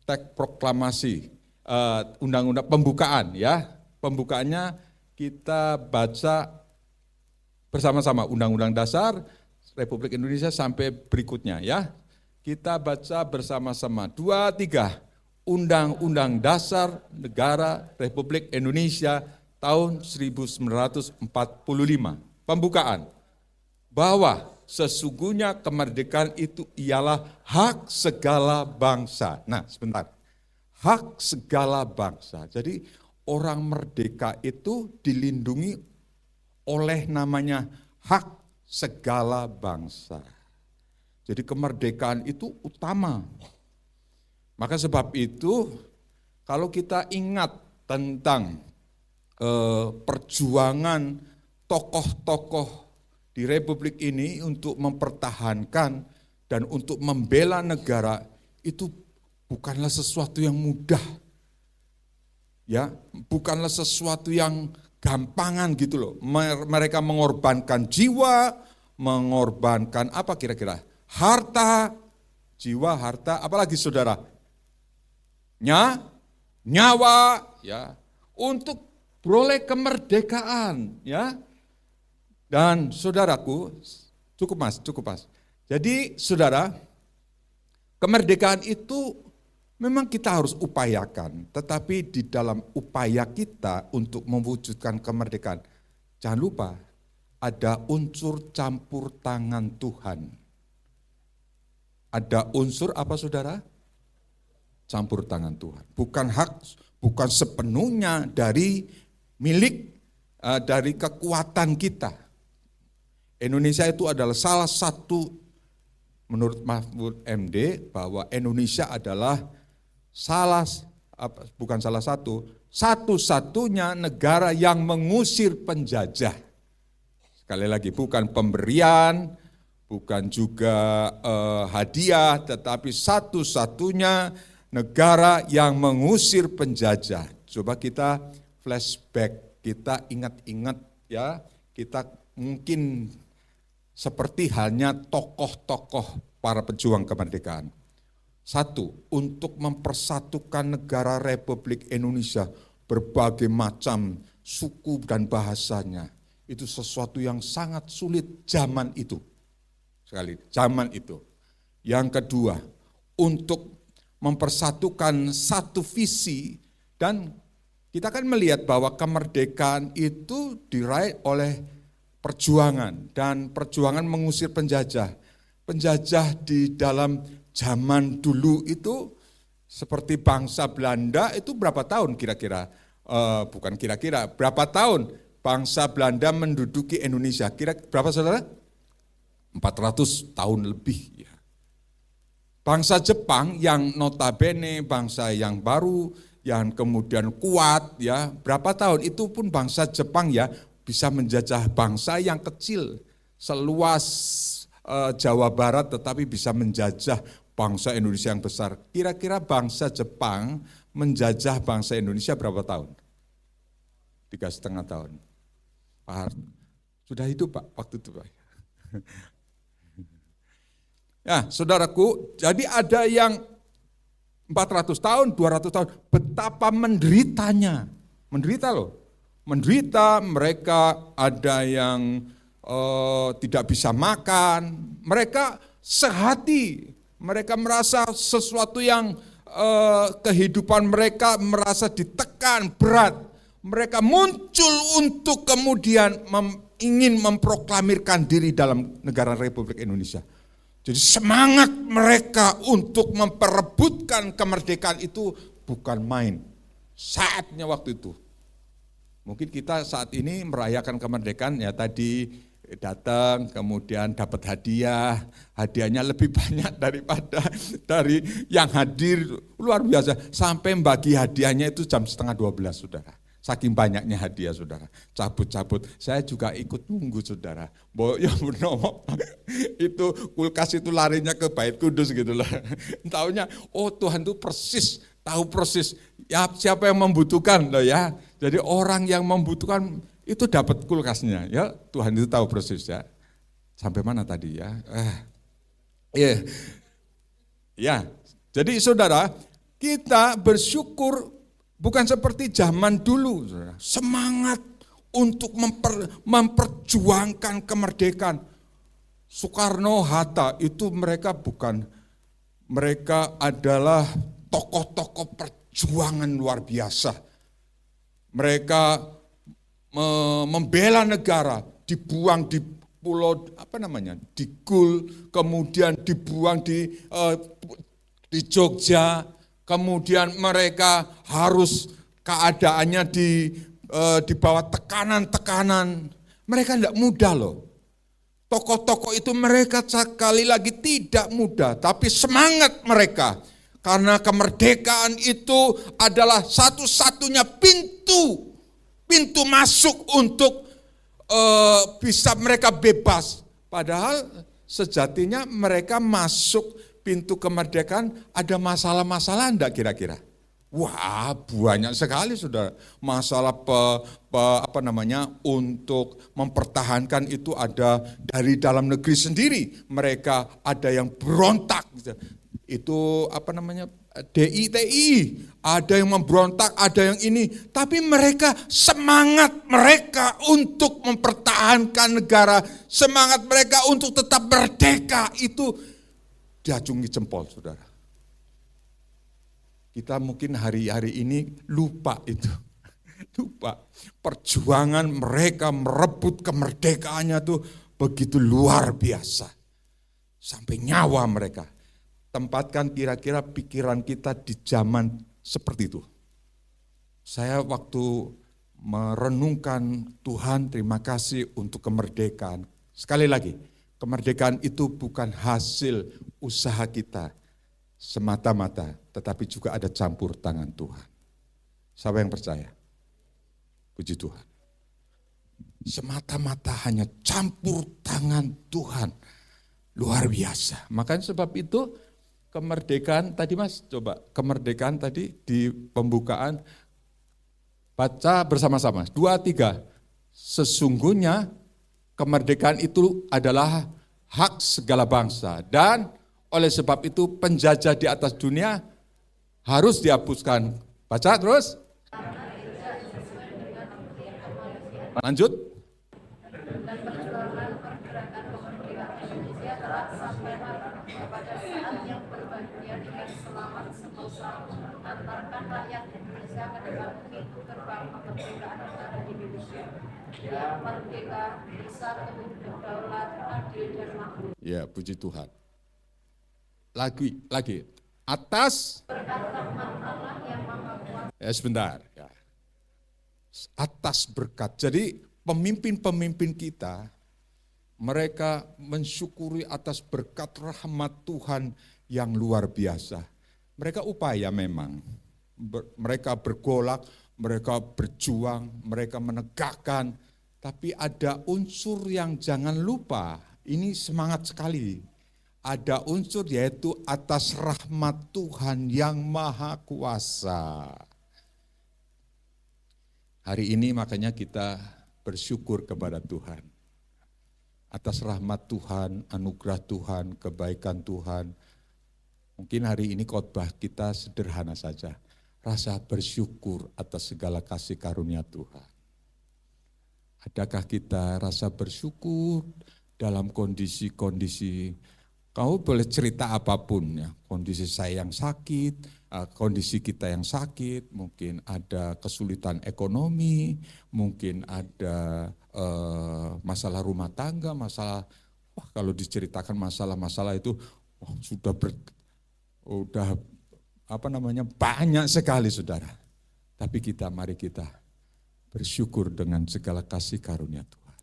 Teks proklamasi, undang-undang pembukaan ya. Pembukaannya kita baca bersama-sama Undang-Undang Dasar Republik Indonesia sampai berikutnya ya. Kita baca bersama-sama 2, 3. Undang-Undang Dasar Negara Republik Indonesia tahun 1945. Pembukaan. Bahwa sesungguhnya kemerdekaan itu ialah hak segala bangsa. Nah, sebentar. Hak segala bangsa. Jadi orang merdeka itu dilindungi oleh namanya hak segala bangsa. Jadi kemerdekaan itu utama. Maka sebab itu kalau kita ingat tentang perjuangan tokoh-tokoh di Republik ini untuk mempertahankan dan untuk membela negara, itu bukanlah sesuatu yang mudah. Ya, bukanlah sesuatu yang gampangan gitu loh. Mereka mengorbankan jiwa, mengorbankan apa kira-kira? Harta, jiwa, harta, apalagi saudara? Nyawa, ya, untuk beroleh kemerdekaan, ya. Dan saudaraku, cukup mas. Jadi saudara, kemerdekaan itu memang kita harus upayakan, tetapi di dalam upaya kita untuk mewujudkan kemerdekaan, jangan lupa ada unsur campur tangan Tuhan. Ada unsur apa saudara? Campur tangan Tuhan. Bukan sepenuhnya dari dari kekuatan kita. Indonesia itu adalah salah satu, menurut Mahfud MD, bahwa Indonesia adalah satu-satunya negara yang mengusir penjajah. Sekali lagi, bukan pemberian, bukan juga hadiah, tetapi satu-satunya negara yang mengusir penjajah. Coba kita flashback, kita ingat-ingat ya, kita mungkin seperti halnya tokoh-tokoh para pejuang kemerdekaan. Satu, untuk mempersatukan negara Republik Indonesia, berbagai macam suku dan bahasanya, itu sesuatu yang sangat sulit zaman itu. Zaman itu. Yang kedua, untuk mempersatukan satu visi, dan kita kan melihat bahwa kemerdekaan itu diraih oleh perjuangan, dan perjuangan mengusir penjajah. Penjajah di dalam zaman dulu itu seperti bangsa Belanda itu berapa tahun kira-kira? Berapa tahun bangsa Belanda menduduki Indonesia? Berapa saudara? 400 tahun lebih. Ya. Bangsa Jepang yang notabene bangsa yang baru, yang kemudian kuat, ya berapa tahun? Itu pun bangsa Jepang ya, bisa menjajah bangsa yang kecil seluas Jawa Barat, tetapi bisa menjajah bangsa Indonesia yang besar. Kira-kira bangsa Jepang menjajah bangsa Indonesia berapa tahun? 3,5 tahun. Pak Hart, sudah hidup Pak waktu itu Pak. Ya, saudaraku, jadi ada yang 400 tahun, 200 tahun, betapa menderitanya. Menderita loh. Menderita, mereka ada yang tidak bisa makan, mereka sehati, mereka merasa sesuatu yang kehidupan mereka merasa ditekan, berat. Mereka muncul untuk kemudian ingin memproklamirkan diri dalam negara Republik Indonesia. Jadi semangat mereka untuk memperebutkan kemerdekaan itu bukan main. Saatnya waktu itu. Mungkin kita saat ini merayakan kemerdekaan ya tadi datang kemudian dapat hadiah. Hadiahnya lebih banyak daripada dari yang hadir, luar biasa. Sampai bagi hadiahnya itu jam 11:30 saudara. Saking banyaknya hadiah saudara, cabut-cabut. Saya juga ikut nunggu saudara. Boyo Purnomo itu kulkas itu larinya ke Bait Kudus gitu loh. Taunya, oh Tuhan itu persis, tahu persis ya siapa yang membutuhkan loh ya. Jadi orang yang membutuhkan itu dapat kulkasnya ya. Tuhan itu tahu persis ya. Sampai mana tadi ya? Ya. Jadi saudara, kita bersyukur. Bukan seperti zaman dulu, semangat untuk memperjuangkan kemerdekaan. Soekarno, Hatta itu mereka adalah tokoh-tokoh perjuangan luar biasa. Mereka membela negara, dibuang di pulau di Gul, kemudian dibuang di Jogja. Kemudian mereka harus keadaannya di bawah tekanan-tekanan. Mereka tidak mudah loh. Tokoh-tokoh itu mereka sekali lagi tidak mudah, tapi semangat mereka. Karena kemerdekaan itu adalah satu-satunya pintu masuk untuk bisa mereka bebas. Padahal sejatinya mereka masuk pintu kemerdekaan, ada masalah-masalah enggak kira-kira? Wah, banyak sekali saudara. Masalah untuk mempertahankan itu ada dari dalam negeri sendiri. Mereka ada yang berontak gitu. Itu DITI, ada yang memberontak, ada yang ini. Tapi mereka semangat mereka untuk mempertahankan negara, semangat mereka untuk tetap merdeka itu diacungi jempol, saudara. Kita mungkin hari-hari ini lupa itu. Lupa. Perjuangan mereka merebut kemerdekaannya tuh begitu luar biasa. Sampai nyawa mereka. Tempatkan kira-kira pikiran kita di zaman seperti itu. Saya waktu merenungkan Tuhan terima kasih untuk kemerdekaan. Sekali lagi, kemerdekaan itu bukan hasil usaha kita semata-mata, tetapi juga ada campur tangan Tuhan. Siapa yang percaya? Puji Tuhan. Semata-mata hanya campur tangan Tuhan. Luar biasa. Makanya sebab itu kemerdekaan tadi Mas, coba kemerdekaan tadi di pembukaan, baca bersama-sama. 2, 3. Sesungguhnya kemerdekaan itu adalah hak segala bangsa dan oleh sebab itu penjajah di atas dunia harus dihapuskan. Baca terus. Lanjut. Ya, puji Tuhan. Lagi. Atas. Ya, sebentar. Ya. Atas berkat. Jadi pemimpin-pemimpin kita, mereka mensyukuri atas berkat rahmat Tuhan yang luar biasa. Mereka upaya memang. Mereka bergolak, mereka berjuang, mereka menegakkan. Tapi ada unsur yang jangan lupa, ini semangat sekali. Ada unsur yaitu atas rahmat Tuhan yang Maha Kuasa. Hari ini makanya kita bersyukur kepada Tuhan. Atas rahmat Tuhan, anugerah Tuhan, kebaikan Tuhan. Mungkin hari ini khotbah kita sederhana saja. Rasa bersyukur atas segala kasih karunia Tuhan. Adakah kita rasa bersyukur dalam kondisi-kondisi, kau boleh cerita apapun ya, kondisi saya yang sakit, kondisi kita yang sakit, mungkin ada kesulitan ekonomi, mungkin ada masalah rumah tangga, masalah, kalau diceritakan masalah-masalah itu sudah banyak sekali saudara. Tapi mari kita bersyukur dengan segala kasih karunia Tuhan.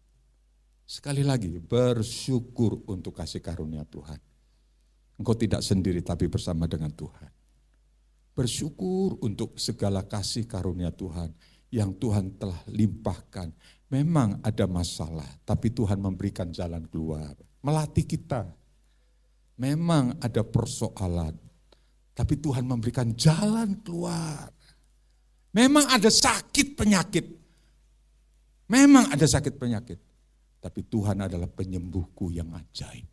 Sekali lagi, bersyukur untuk kasih karunia Tuhan. Engkau tidak sendiri tapi bersama dengan Tuhan. Bersyukur untuk segala kasih karunia Tuhan yang Tuhan telah limpahkan. Memang ada masalah, tapi Tuhan memberikan jalan keluar. Melatih kita. Memang ada persoalan, tapi Tuhan memberikan jalan keluar. Memang ada sakit penyakit. Memang ada sakit penyakit. Tapi Tuhan adalah penyembuhku yang ajaib.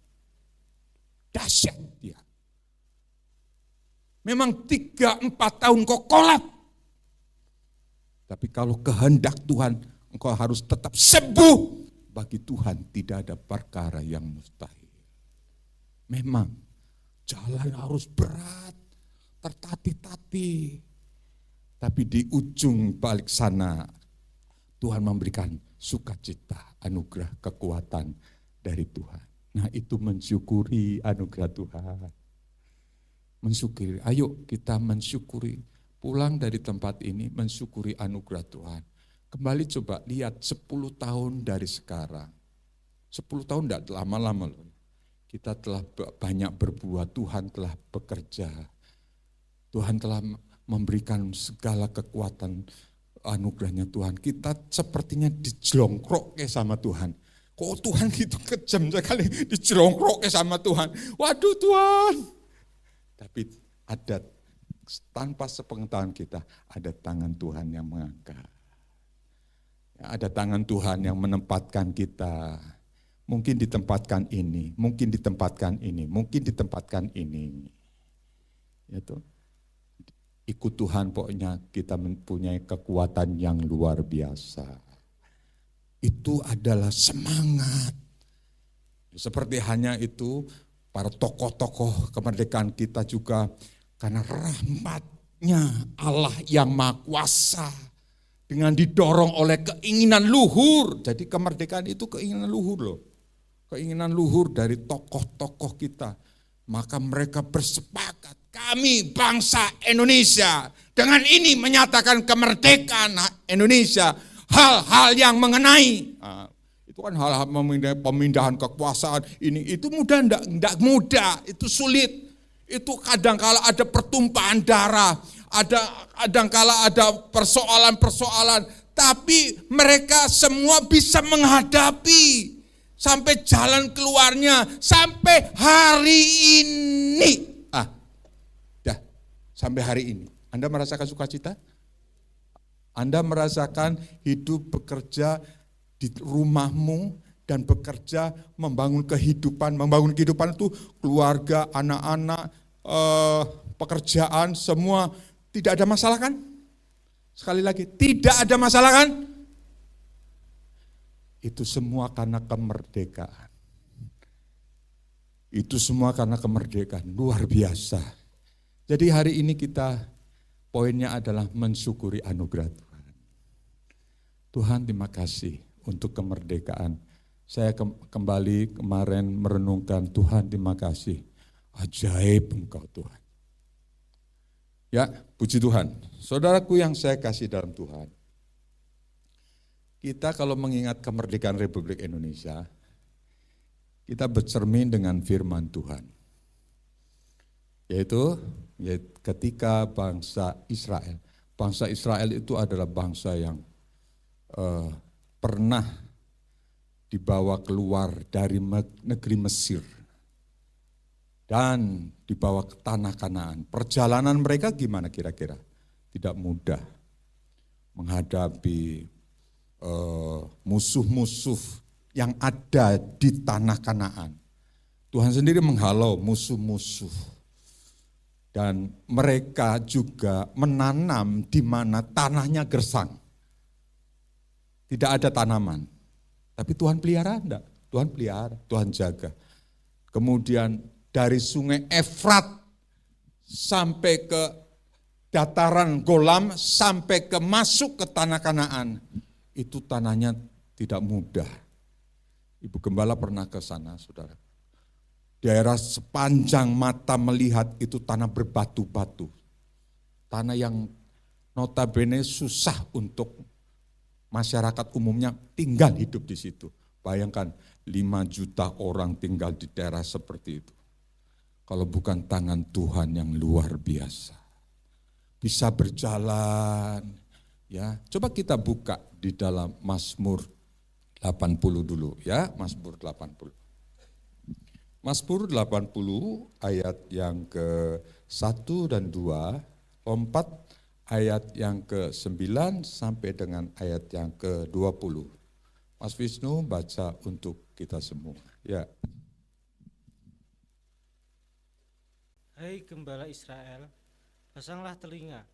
Dahsyat dia. Memang 3-4 tahun kau kolap. Tapi kalau kehendak Tuhan, engkau harus tetap sembuh. Bagi Tuhan tidak ada perkara yang mustahil. Memang jalan harus berat, tertatih-tatih. Tapi di ujung balik sana, Tuhan memberikan sukacita, anugerah, kekuatan dari Tuhan. Nah itu mensyukuri anugerah Tuhan. Mensyukuri, ayo kita mensyukuri, pulang dari tempat ini mensyukuri anugerah Tuhan. Kembali coba lihat 10 tahun dari sekarang. 10 tahun tidak lama-lama loh. Kita telah banyak berbuat, Tuhan telah bekerja. Tuhan telah memberikan segala kekuatan anugerahnya Tuhan. Kita sepertinya dijelongkrok sama Tuhan. Kok Tuhan gitu kejam sekali, dijelongkrok sama Tuhan. Waduh Tuhan. Tapi ada, tanpa sepengetahuan kita, ada tangan Tuhan yang mengangkat. Ada tangan Tuhan yang menempatkan kita. Mungkin ditempatkan ini, mungkin ditempatkan ini, mungkin ditempatkan ini. Itu. Ikut Tuhan pokoknya kita mempunyai kekuatan yang luar biasa. Itu adalah semangat. Seperti hanya itu, para tokoh-tokoh kemerdekaan kita juga karena rahmatnya Allah yang Maha Kuasa dengan didorong oleh keinginan luhur. Jadi kemerdekaan itu keinginan luhur loh. Keinginan luhur dari tokoh-tokoh kita. Maka mereka bersepakat, kami bangsa Indonesia dengan ini menyatakan kemerdekaan Indonesia. Hal-hal yang mengenai itu kan hal-hal pemindahan kekuasaan ini itu mudah enggak mudah, itu sulit. Itu kadangkala ada pertumpahan darah, kadangkala ada persoalan-persoalan, tapi mereka semua bisa menghadapi sampai jalan keluarnya sampai hari ini. Sampai hari ini. Anda merasakan sukacita? Anda merasakan hidup bekerja di rumahmu dan bekerja membangun kehidupan itu keluarga, anak-anak, pekerjaan, semua tidak ada masalah kan? Sekali lagi, tidak ada masalah kan? Itu semua karena kemerdekaan. Itu semua karena kemerdekaan, luar biasa. Jadi hari ini poinnya adalah mensyukuri anugerah Tuhan. Tuhan terima kasih untuk kemerdekaan. Saya kembali kemarin merenungkan, Tuhan terima kasih. Ajaib Engkau Tuhan. Ya, puji Tuhan. Saudaraku yang saya kasih dalam Tuhan. Kita kalau mengingat kemerdekaan Republik Indonesia, kita bercermin dengan firman Tuhan. Yaitu ketika bangsa Israel itu adalah bangsa yang pernah dibawa keluar dari negeri Mesir dan dibawa ke tanah Kanaan. Perjalanan mereka gimana kira-kira? Tidak mudah menghadapi musuh-musuh yang ada di tanah Kanaan. Tuhan sendiri menghalau musuh-musuh. Dan mereka juga menanam di mana tanahnya gersang. Tidak ada tanaman. Tapi Tuhan pelihara enggak? Tuhan pelihara, Tuhan jaga. Kemudian dari sungai Efrat sampai ke dataran Golan, sampai ke masuk ke tanah Kanaan. Itu tanahnya tidak mudah. Ibu Gembala pernah ke sana, saudara. Daerah sepanjang mata melihat itu tanah berbatu-batu. Tanah yang notabene susah untuk masyarakat umumnya tinggal hidup di situ. Bayangkan 5 juta orang tinggal di daerah seperti itu. Kalau bukan tangan Tuhan yang luar biasa. Bisa berjalan. Ya, coba kita buka di dalam Mazmur 80 dulu ya, Mazmur 80. Mazmur 80 ayat yang ke-1 dan 2, lompat ayat yang ke-9 sampai dengan ayat yang ke-20. Mas Wisnu baca untuk kita semua. Ya. Hai Gembala Israel, pasanglah telinga,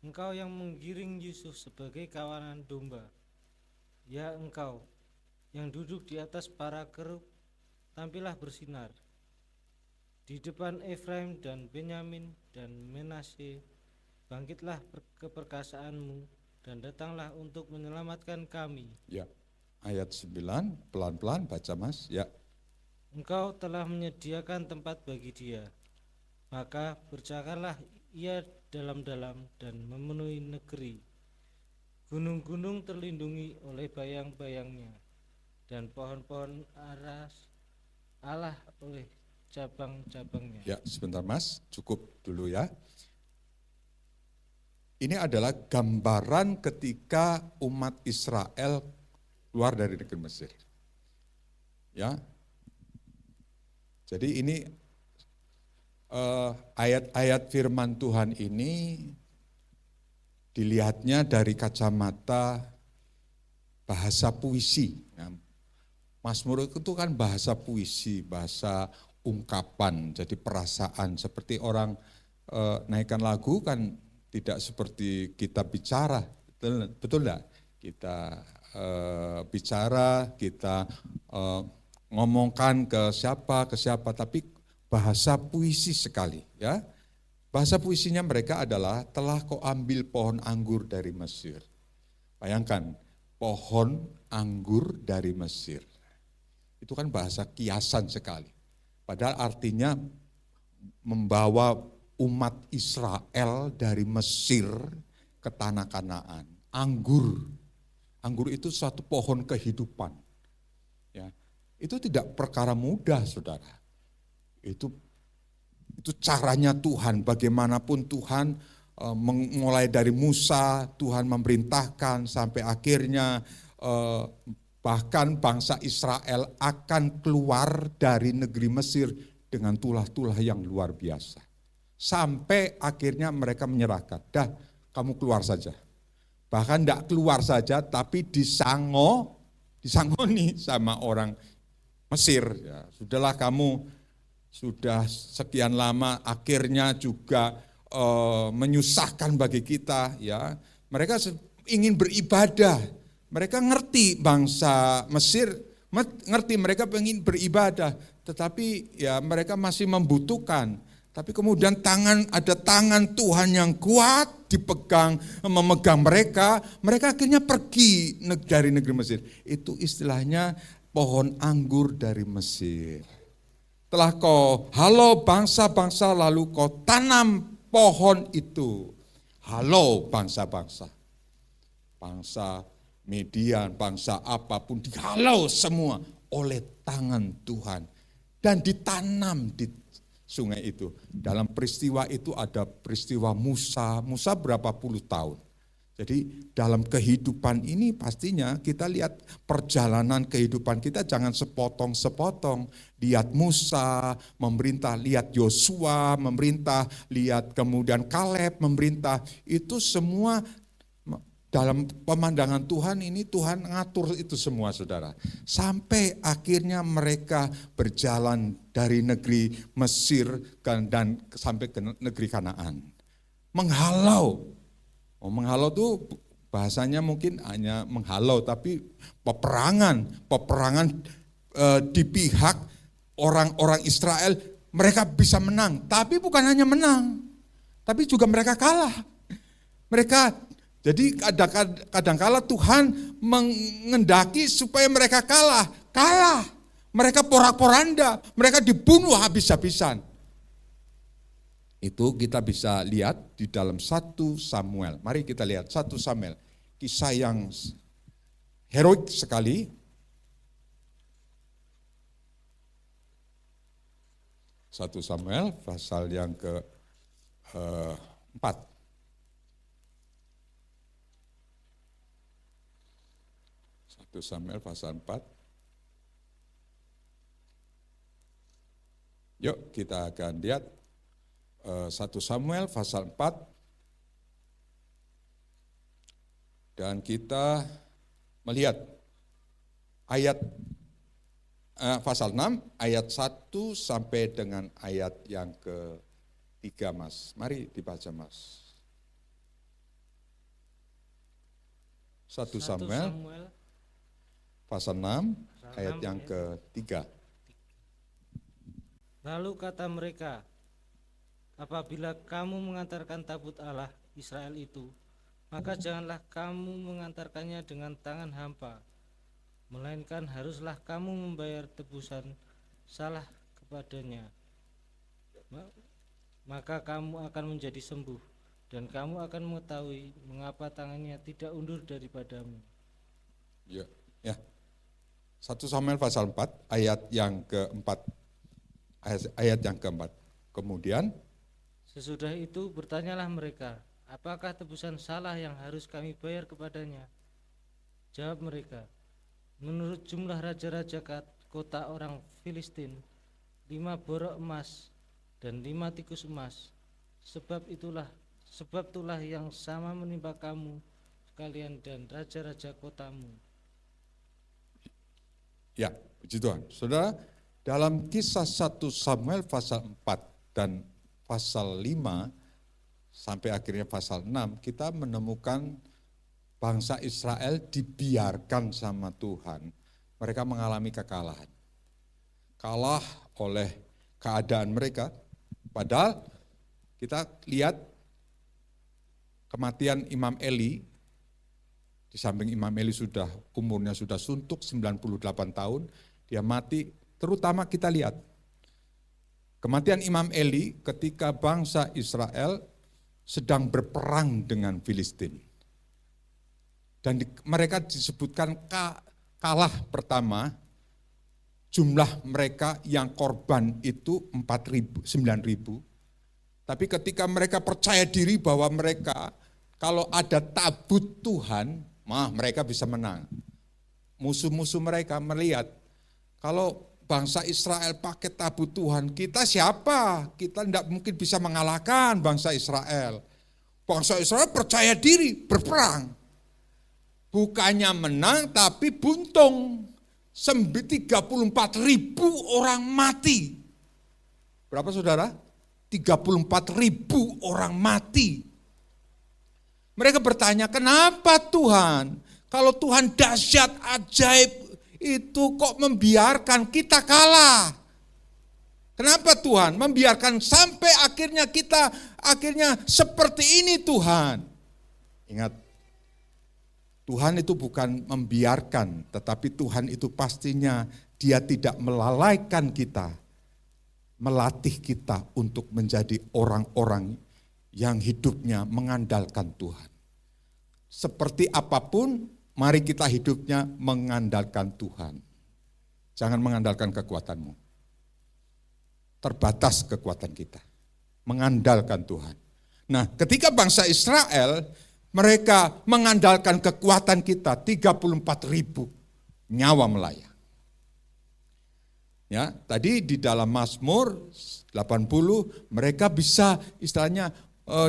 engkau yang menggiring Yusuf sebagai kawanan domba. Ya engkau, yang duduk di atas para kerub, tampillah bersinar. Di depan Efraim dan Benyamin dan Menashe, bangkitlah keperkasaanmu dan datanglah untuk menyelamatkan kami. Ya, ayat 9, pelan-pelan baca Mas. Ya. Engkau telah menyediakan tempat bagi dia, maka bercakarlah ia dalam-dalam dan memenuhi negeri. Gunung-gunung terlindungi oleh bayang-bayangnya, dan pohon-pohon aras Allah oleh cabang-cabangnya. Ya, sebentar Mas, cukup dulu ya. Ini adalah gambaran ketika umat Israel keluar dari negeri Mesir. Ya. Jadi ini ayat-ayat firman Tuhan ini dilihatnya dari kacamata bahasa puisi. Ya. Mazmur itu kan bahasa puisi, bahasa ungkapan, jadi perasaan. Seperti orang naikkan lagu kan tidak seperti kita bicara, betul enggak? Kita bicara, kita ngomongkan ke siapa, tapi bahasa puisi sekali. Ya, bahasa puisinya mereka adalah telah kau ambil pohon anggur dari Mesir. Bayangkan, pohon anggur dari Mesir. Itu kan bahasa kiasan sekali. Padahal artinya membawa umat Israel dari Mesir ke tanah Kanaan. Anggur itu suatu pohon kehidupan. Ya, itu tidak perkara mudah, saudara. Itu caranya Tuhan. Bagaimanapun Tuhan mulai dari Musa, Tuhan memerintahkan sampai akhirnya bahkan bangsa Israel akan keluar dari negeri Mesir dengan tulah-tulah yang luar biasa. Sampai akhirnya mereka menyerahkan, dah kamu keluar saja. Bahkan tidak keluar saja, tapi disangoni sama orang Mesir. Ya, sudahlah kamu sudah sekian lama, akhirnya juga menyusahkan bagi kita. Ya, mereka ingin beribadah. Mereka ngerti bangsa Mesir, ngerti mereka ingin beribadah, tetapi ya mereka masih membutuhkan. Tapi kemudian ada tangan Tuhan yang kuat dipegang, memegang mereka akhirnya pergi dari negeri Mesir. Itu istilahnya pohon anggur dari Mesir. Telah kau halau bangsa-bangsa lalu kau tanam pohon itu. Halau bangsa-bangsa. Bangsa Median, bangsa apapun dihalau semua oleh tangan Tuhan dan ditanam di sungai itu. Dalam peristiwa itu ada peristiwa Musa berapa puluh tahun Jadi dalam kehidupan ini pastinya kita lihat perjalanan kehidupan kita jangan sepotong-sepotong. Lihat Musa memerintah, lihat Yosua memerintah, lihat kemudian Kaleb memerintah. Itu semua dalam pemandangan Tuhan ini Tuhan ngatur itu semua saudara. Sampai akhirnya mereka berjalan dari negeri Mesir dan sampai ke negeri Kanaan. Menghalau tuh bahasanya mungkin hanya menghalau, tapi peperangan di pihak orang-orang Israel mereka bisa menang, tapi bukan hanya menang, tapi juga mereka kalah. Jadi kadang-kala Tuhan mengendaki supaya mereka kalah, mereka porak-poranda, mereka dibunuh habis-habisan. Itu kita bisa lihat di dalam 1 Samuel. Mari kita lihat 1 Samuel. Kisah yang heroik sekali. 1 Samuel pasal yang ke-4. 1 Samuel pasal 4. Yuk kita akan lihat 1 Samuel pasal 4 dan kita melihat ayat pasal 6 ayat 1 sampai dengan ayat yang ke-3 Mas. Mari dibaca Mas. 1 Samuel pasal 6 ayat yang ke-3. Lalu kata mereka, apabila kamu mengantarkan tabut Allah Israel itu, maka janganlah kamu mengantarkannya dengan tangan hampa, melainkan haruslah kamu membayar tebusan salah kepadanya. Maka kamu akan menjadi sembuh, dan kamu akan mengetahui mengapa tangannya tidak undur daripadamu. Ya. 1 Samuel pasal 4 ayat yang keempat. Ayat yang keempat. Kemudian Sesudah itu bertanyalah mereka, apakah tebusan salah yang harus kami bayar kepadanya? Jawab mereka, menurut jumlah raja-raja kota orang Filistin, 5 borok emas dan 5 tikus emas. Sebab itulah yang sama menimpa kamu sekalian dan raja-raja kotamu. ya, puji Tuhan. Saudara, dalam kisah 1 Samuel pasal 4 dan pasal 5 sampai akhirnya pasal 6, kita menemukan bangsa Israel dibiarkan sama Tuhan. Mereka mengalami kekalahan. Kalah oleh keadaan mereka. Padahal kita lihat kematian Imam Eli, di samping Imam Eli umurnya sudah suntuk 98 tahun, dia mati. Terutama kita lihat kematian Imam Eli ketika bangsa Israel sedang berperang dengan Filistin. Dan mereka disebutkan kalah pertama, jumlah mereka yang korban itu 9.000. Tapi ketika mereka percaya diri bahwa mereka kalau ada tabut Tuhan, mereka bisa menang. Musuh-musuh mereka melihat kalau bangsa Israel pakai tabut Tuhan, kita siapa? Kita tidak mungkin bisa mengalahkan bangsa Israel. Bangsa Israel percaya diri, berperang. Bukannya menang, tapi buntung. 34.000 orang mati. Berapa saudara? 34.000 orang mati. Mereka bertanya, kenapa Tuhan? Kalau Tuhan dahsyat, ajaib, itu kok membiarkan kita kalah? Kenapa Tuhan membiarkan sampai akhirnya kita seperti ini Tuhan? Ingat, Tuhan itu bukan membiarkan, tetapi Tuhan itu pastinya Dia tidak melalaikan kita, melatih kita untuk menjadi orang-orang yang hidupnya mengandalkan Tuhan. Seperti apapun, mari kita hidupnya mengandalkan Tuhan. Jangan mengandalkan kekuatanmu. Terbatas kekuatan kita. Mengandalkan Tuhan. Nah, ketika bangsa Israel mereka mengandalkan kekuatan kita, 34.000 nyawa melayang. Ya, tadi di dalam Mazmur 80 mereka bisa istilahnya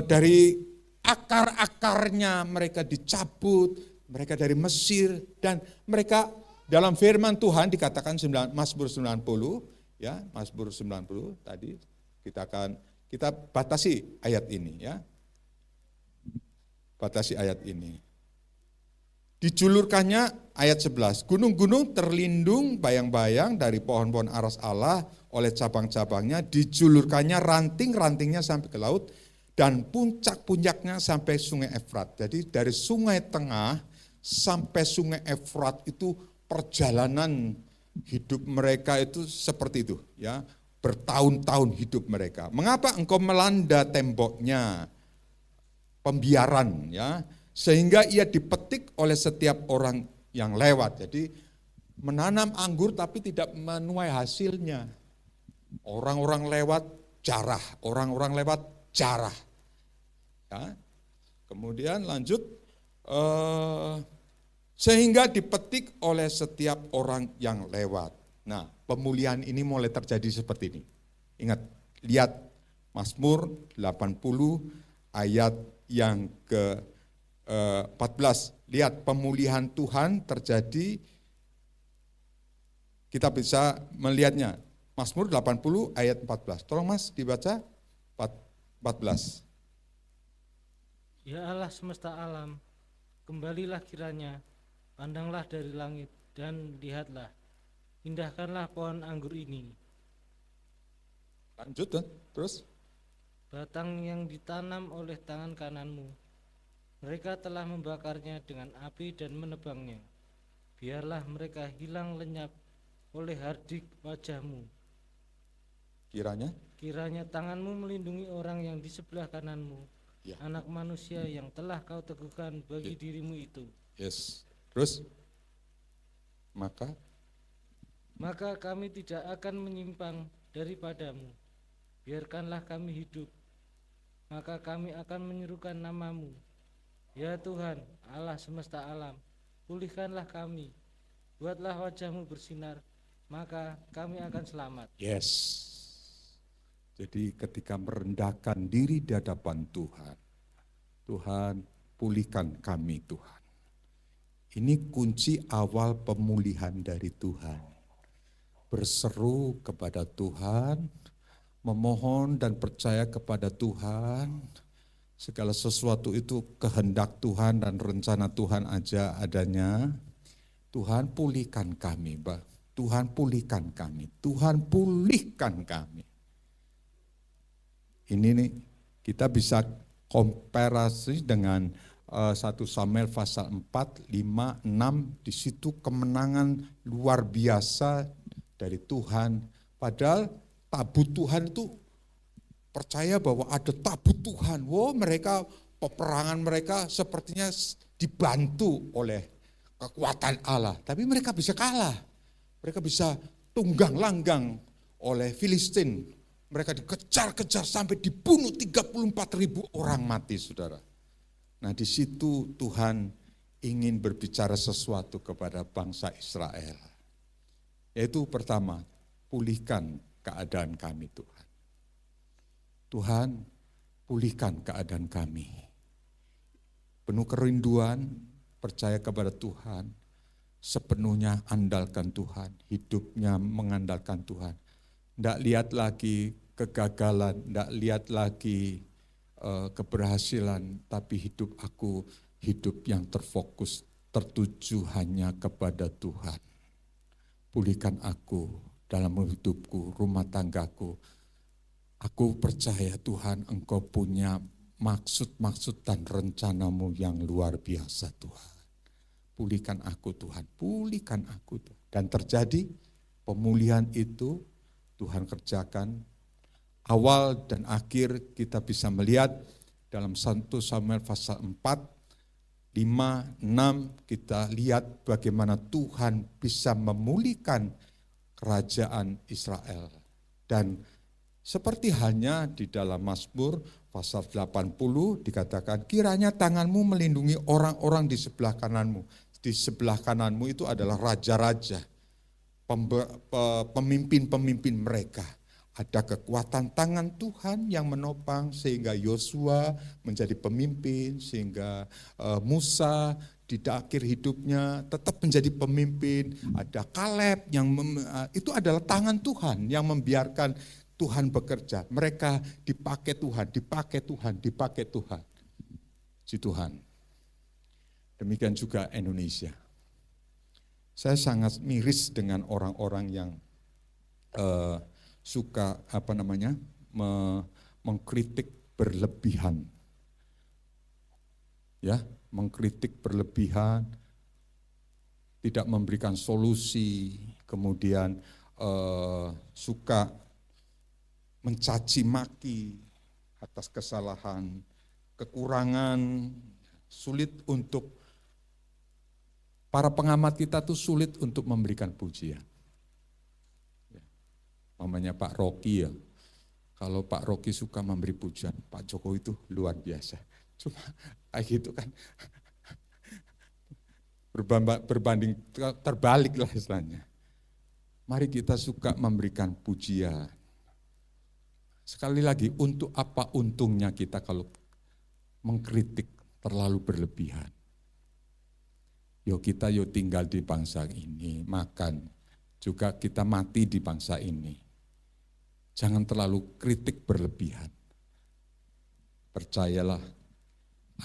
dari akar-akarnya mereka dicabut, mereka dari Mesir, dan mereka dalam firman Tuhan dikatakan Mazmur 90, ya, Mazmur 90 tadi kita batasi ayat ini, ya. Batasi ayat ini. Dijulurkannya ayat 11, gunung-gunung terlindung bayang-bayang dari pohon-pohon aras Allah oleh cabang-cabangnya, dijulurkannya ranting-rantingnya sampai ke laut, dan puncak-puncaknya sampai sungai Efrat. Jadi dari sungai tengah sampai sungai Efrat itu perjalanan hidup mereka itu seperti itu, ya, bertahun-tahun hidup mereka. Mengapa engkau melanda temboknya? Pembiaran, ya, sehingga ia dipetik oleh setiap orang yang lewat. Jadi menanam anggur tapi tidak menuai hasilnya. Orang-orang lewat jarah, orang-orang lewat jarah. Ya. Kemudian lanjut, sehingga dipetik oleh setiap orang yang lewat. Nah, pemulihan ini mulai terjadi seperti ini. Ingat, lihat Mazmur 80 ayat yang ke-14. Lihat pemulihan Tuhan terjadi, kita bisa melihatnya. Mazmur 80 ayat 14. Tolong Mas dibaca 14. Ya Allah semesta alam, kembalilah kiranya, pandanglah dari langit dan lihatlah, indahkanlah pohon anggur ini. Lanjut terus. Batang yang ditanam oleh tangan kananmu, mereka telah membakarnya dengan api dan menebangnya. Biarlah mereka hilang lenyap oleh hardik wajahmu. Kiranya tanganmu melindungi orang yang di sebelah kananmu, ya. Anak manusia yang telah kau teguhkan bagi dirimu itu. Yes. Terus? Maka kami tidak akan menyimpang daripadamu. Biarkanlah kami hidup, maka kami akan menyerukan namamu. Ya Tuhan, Allah semesta alam, pulihkanlah kami, buatlah wajahmu bersinar, maka kami akan selamat. Yes. Jadi ketika merendahkan diri di hadapan Tuhan, Tuhan pulihkan kami Tuhan. Ini kunci awal pemulihan dari Tuhan. Berseru kepada Tuhan, memohon dan percaya kepada Tuhan, segala sesuatu itu kehendak Tuhan dan rencana Tuhan aja adanya. Tuhan pulihkan kami, Tuhan pulihkan kami, Tuhan pulihkan kami. Ini nih, kita bisa komparasi dengan 1 Samuel pasal 4, 5, 6, di situ kemenangan luar biasa dari Tuhan. Padahal tabut Tuhan itu percaya bahwa ada tabut Tuhan. Wow, mereka peperangan mereka sepertinya dibantu oleh kekuatan Allah. Tapi mereka bisa kalah. Mereka bisa tunggang langgang oleh Filistin. Mereka dikejar-kejar sampai dibunuh 34.000 orang mati, saudara. Nah, di situ Tuhan ingin berbicara sesuatu kepada bangsa Israel. Yaitu pertama, pulihkan keadaan kami Tuhan. Tuhan, pulihkan keadaan kami. Penuh kerinduan, percaya kepada Tuhan, sepenuhnya andalkan Tuhan, hidupnya mengandalkan Tuhan. Tidak lihat lagi kegagalan, tidak lihat lagi keberhasilan, tapi hidup aku, hidup yang terfokus, tertuju hanya kepada Tuhan. Pulihkan aku dalam hidupku, rumah tanggaku. Aku percaya Tuhan, Engkau punya maksud-maksud dan rencanamu yang luar biasa Tuhan. Pulihkan aku Tuhan, pulihkan aku Tuhan. Dan terjadi pemulihan itu Tuhan kerjakan. Awal dan akhir kita bisa melihat dalam 1 Samuel pasal 4, 5, 6 kita lihat bagaimana Tuhan bisa memulihkan kerajaan Israel. Dan Seperti halnya di dalam Mazmur pasal 80 dikatakan, kiranya tanganmu melindungi orang-orang di sebelah kananmu. Di sebelah kananmu itu adalah raja-raja, pemimpin-pemimpin mereka. Ada kekuatan tangan Tuhan yang menopang sehingga Yosua menjadi pemimpin, sehingga Musa di akhir hidupnya tetap menjadi pemimpin. Ada Kaleb yang itu adalah tangan Tuhan yang membiarkan Tuhan bekerja. Mereka dipakai Tuhan, dipakai Tuhan, dipakai Tuhan. Si Tuhan. Demikian juga Indonesia. Saya sangat miris dengan orang-orang yang suka mengkritik berlebihan. Ya, mengkritik berlebihan, tidak memberikan solusi, kemudian suka mencaci maki atas kesalahan, kekurangan, sulit untuk para pengamat kita tuh sulit untuk memberikan pujian. Namanya Pak Rocky ya, kalau Pak Rocky suka memberi pujian, Pak Jokowi itu luar biasa. Cuma kayak gitu kan, berbanding terbalik lah istilahnya. Mari kita suka memberikan pujian. Sekali lagi, untuk apa untungnya kita kalau mengkritik terlalu berlebihan? Kita tinggal di bangsa ini, makan, juga kita mati di bangsa ini. Jangan terlalu kritik berlebihan. Percayalah,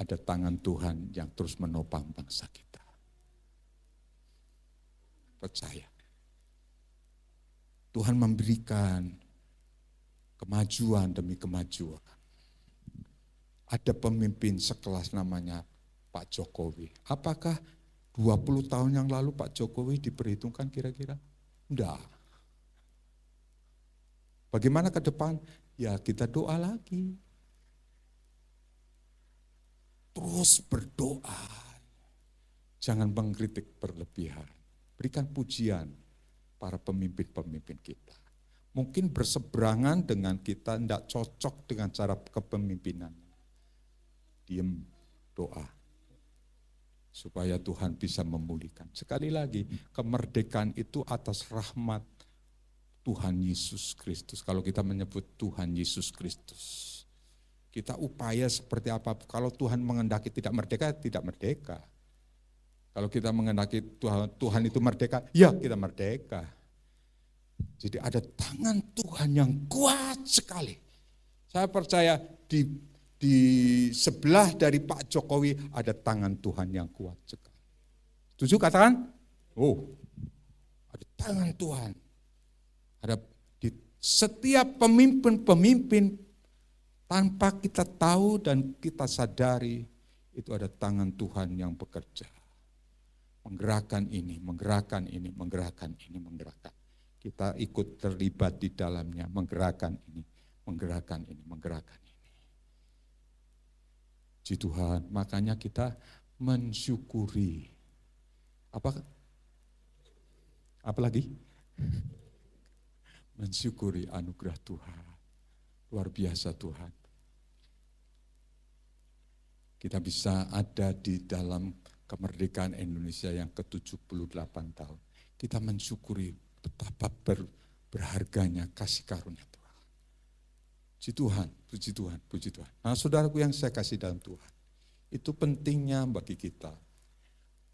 ada tangan Tuhan yang terus menopang bangsa kita. Percaya. Tuhan memberikan kemajuan demi kemajuan. Ada pemimpin sekelas namanya Pak Jokowi. Apakah 20 tahun yang lalu Pak Jokowi diperhitungkan kira-kira? Enggak. Bagaimana ke depan? Ya kita doa lagi. Terus berdoa. Jangan mengkritik berlebihan. Berikan pujian para pemimpin-pemimpin kita. Mungkin berseberangan dengan kita, tidak cocok dengan cara kepemimpinan. Diam, doa. Supaya Tuhan bisa memulihkan. Sekali lagi, kemerdekaan itu atas rahmat Tuhan Yesus Kristus. Kalau kita menyebut Tuhan Yesus Kristus. Kita upaya seperti apa, kalau Tuhan menghendaki tidak merdeka, tidak merdeka. Kalau kita menghendaki Tuhan itu merdeka, ya kita merdeka. Jadi ada tangan Tuhan yang kuat sekali. Saya percaya di sebelah dari Pak Jokowi ada tangan Tuhan yang kuat sekali. Setuju katakan? Oh, ada tangan Tuhan. Ada di setiap pemimpin-pemimpin tanpa kita tahu dan kita sadari itu ada tangan Tuhan yang bekerja. Menggerakkan ini, menggerakkan ini, menggerakkan ini, menggerakkan. Kita ikut terlibat di dalamnya, menggerakkan ini, menggerakkan ini, menggerakkan ini. Puji Tuhan, makanya kita mensyukuri. Apa lagi? Mensyukuri anugerah Tuhan. Luar biasa Tuhan. Kita bisa ada di dalam kemerdekaan Indonesia yang ke-78 tahun. Kita mensyukuri betapa berharganya kasih karunia Tuhan. Puji Tuhan, puji Tuhan, puji Tuhan. Nah saudaraku yang saya kasih dalam Tuhan, itu pentingnya bagi kita.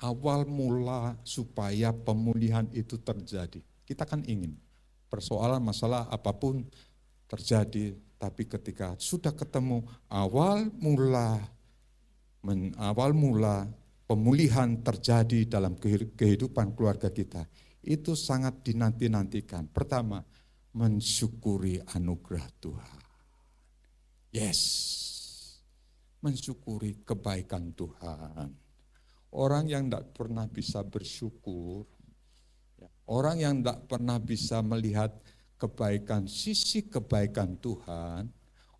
Awal mula supaya pemulihan itu terjadi. Kita kan ingin persoalan masalah apapun terjadi, tapi ketika sudah ketemu awal mula pemulihan terjadi dalam kehidupan keluarga kita, itu sangat dinanti-nantikan. Pertama, mensyukuri anugerah Tuhan. Yes, mensyukuri kebaikan Tuhan. Orang yang tidak pernah bisa bersyukur, orang yang tidak pernah bisa melihat sisi kebaikan Tuhan,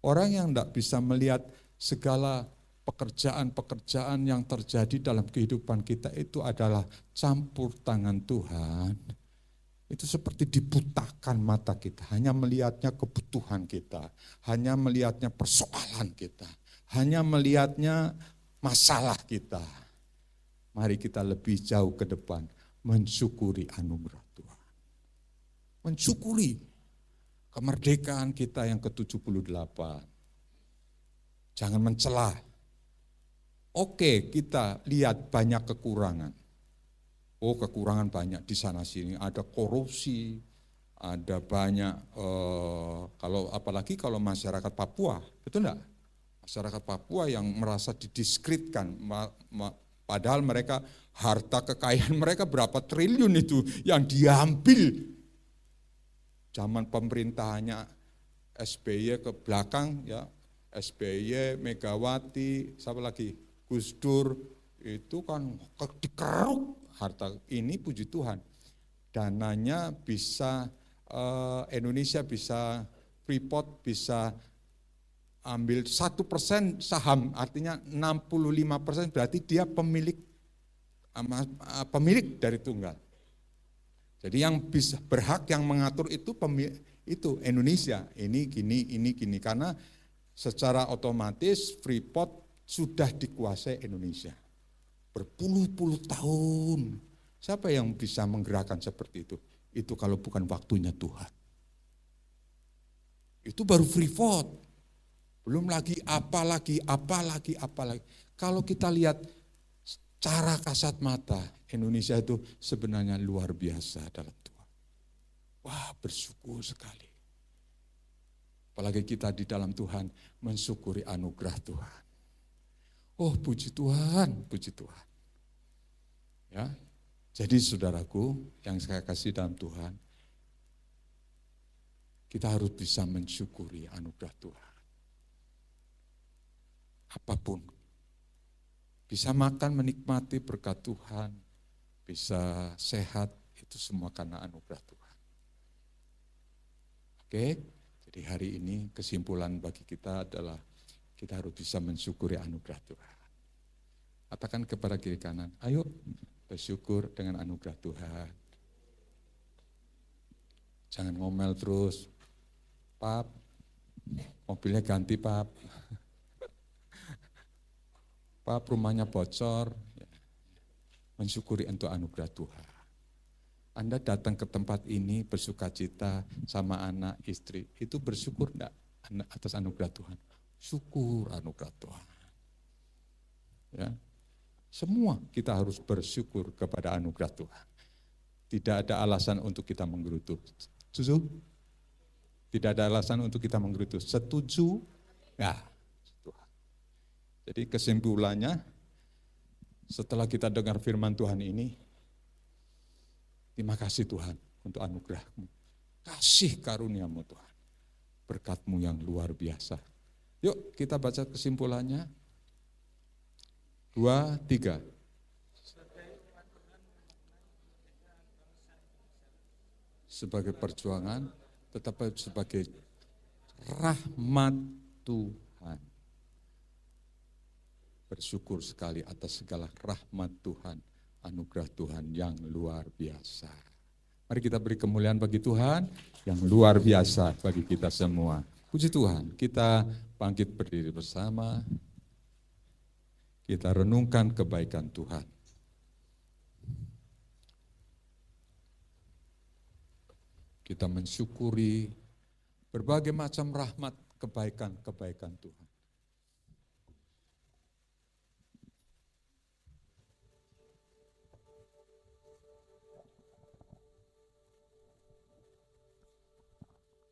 orang yang tidak bisa melihat segala pekerjaan-pekerjaan yang terjadi dalam kehidupan kita itu adalah campur tangan Tuhan, Itu seperti dibutakan mata kita, hanya melihatnya kebutuhan kita, hanya melihatnya persoalan kita, hanya melihatnya masalah kita. Mari kita lebih jauh ke depan, mensyukuri anugerah Tuhan. Mensyukuri kemerdekaan kita yang ke-78. Jangan mencela. Oke, kita lihat banyak kekurangan. Oh, kekurangan banyak di sana sini, ada korupsi, ada banyak apalagi kalau masyarakat Papua, betul enggak? Masyarakat Papua yang merasa didiskreditkan, padahal mereka harta kekayaan mereka berapa triliun itu yang diambil. Zaman pemerintahannya SBY ke belakang ya, SBY, Megawati, siapa lagi? Gus Dur, itu kan dikeruk. Harta ini puji Tuhan, dananya bisa Indonesia bisa Freeport bisa ambil 1% saham, artinya 65% berarti dia pemilik dari tunggal. Jadi yang bisa berhak yang mengatur itu Indonesia, ini gini karena secara otomatis Freeport sudah dikuasai Indonesia. Berpuluh-puluh tahun. Siapa yang bisa menggerakkan seperti itu? Itu kalau bukan waktunya Tuhan. Itu baru Freeport. Belum lagi apalagi. Kalau kita lihat cara kasat mata, Indonesia itu sebenarnya luar biasa dalam Tuhan. Wah, bersyukur sekali. Apalagi kita di dalam Tuhan mensyukuri anugerah Tuhan. Oh, puji Tuhan, puji Tuhan. Ya, jadi saudaraku yang saya kasih dalam Tuhan, kita harus bisa mensyukuri anugerah Tuhan. Apapun, bisa makan menikmati berkat Tuhan, bisa sehat, itu semua karena anugerah Tuhan. Oke, jadi hari ini kesimpulan bagi kita adalah kita harus bisa mensyukuri anugerah Tuhan. Katakan kepada kiri kanan, ayo bersyukur dengan anugerah Tuhan. Jangan ngomel terus, Pap, mobilnya ganti Pap. Pap, rumahnya bocor. Mensyukuri untuk anugerah Tuhan. Anda datang ke tempat ini bersukacita sama anak, istri, itu bersyukur enggak atas anugerah Tuhan? Syukur anugerah Tuhan. Ya. Semua kita harus bersyukur kepada anugerah Tuhan. Tidak ada alasan untuk kita menggerutu. Setuju? Tidak ada alasan untuk kita menggerutu. Setuju? Ya, Tuhan. Jadi kesimpulannya, setelah kita dengar firman Tuhan ini, terima kasih Tuhan untuk anugerah-Mu. Kasih karunia-Mu Tuhan. Berkat-Mu yang luar biasa. Yuk kita baca kesimpulannya. 2, 3. Sebagai perjuangan, tetapi sebagai rahmat Tuhan. Bersyukur sekali atas segala rahmat Tuhan, anugerah Tuhan yang luar biasa. Mari kita beri kemuliaan bagi Tuhan yang luar biasa bagi kita semua. Puji Tuhan, kita bangkit berdiri bersama. Kita renungkan kebaikan Tuhan. Kita mensyukuri berbagai macam rahmat, kebaikan Tuhan.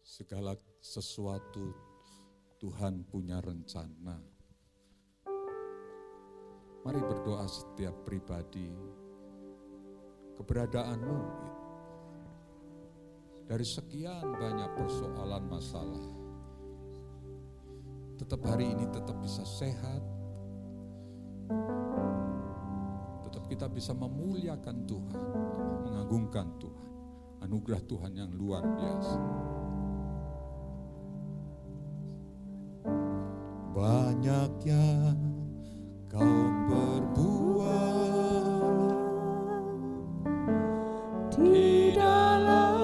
Segala sesuatu Tuhan punya rencana. Mari berdoa setiap pribadi, keberadaanmu dari sekian banyak persoalan masalah. Tetap hari ini tetap bisa sehat, tetap kita bisa memuliakan Tuhan, mengagungkan Tuhan, anugerah Tuhan yang luar biasa. Banyak yang kau berbuat di dalam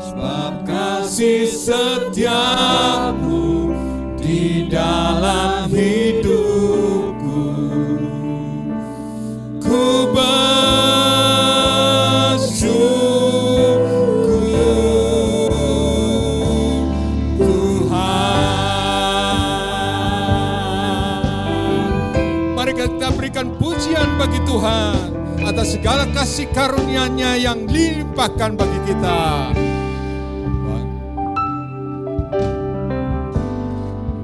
Sebab kasih setiamu di dalam hidupku, ku bersyukur Tuhan. Mari kita berikan pujian bagi Tuhan atas segala kasih karunia-Nya yang dilimpahkan bagi kita.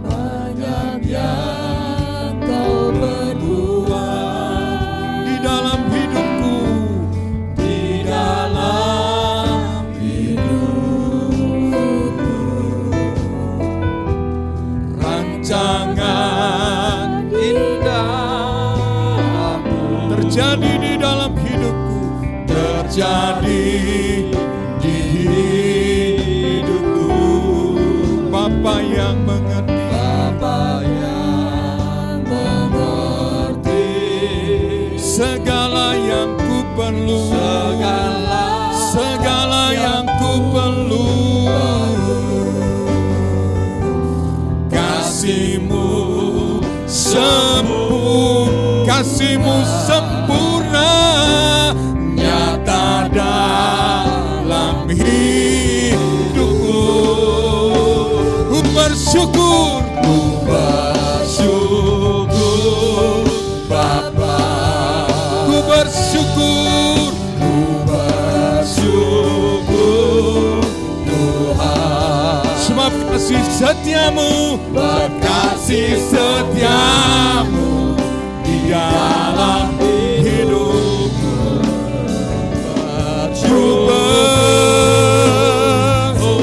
Banyak yang Kau berbuat di dalam hidupku, di dalam hidupku. Rancangan indahmu terjadi di dalam hidupku, terjadi di hidupku. Bapa yang mengerti, Bapa yang mengerti segala yang ku perlu, segala yang ku perlu. Kasih-Mu sempurna nyata dalam hidupku. Ku bersyukur Bapa. Ku bersyukur Tuhan. Sebab kasih setiamu, kasih setiamu di dalam hidupku. Ku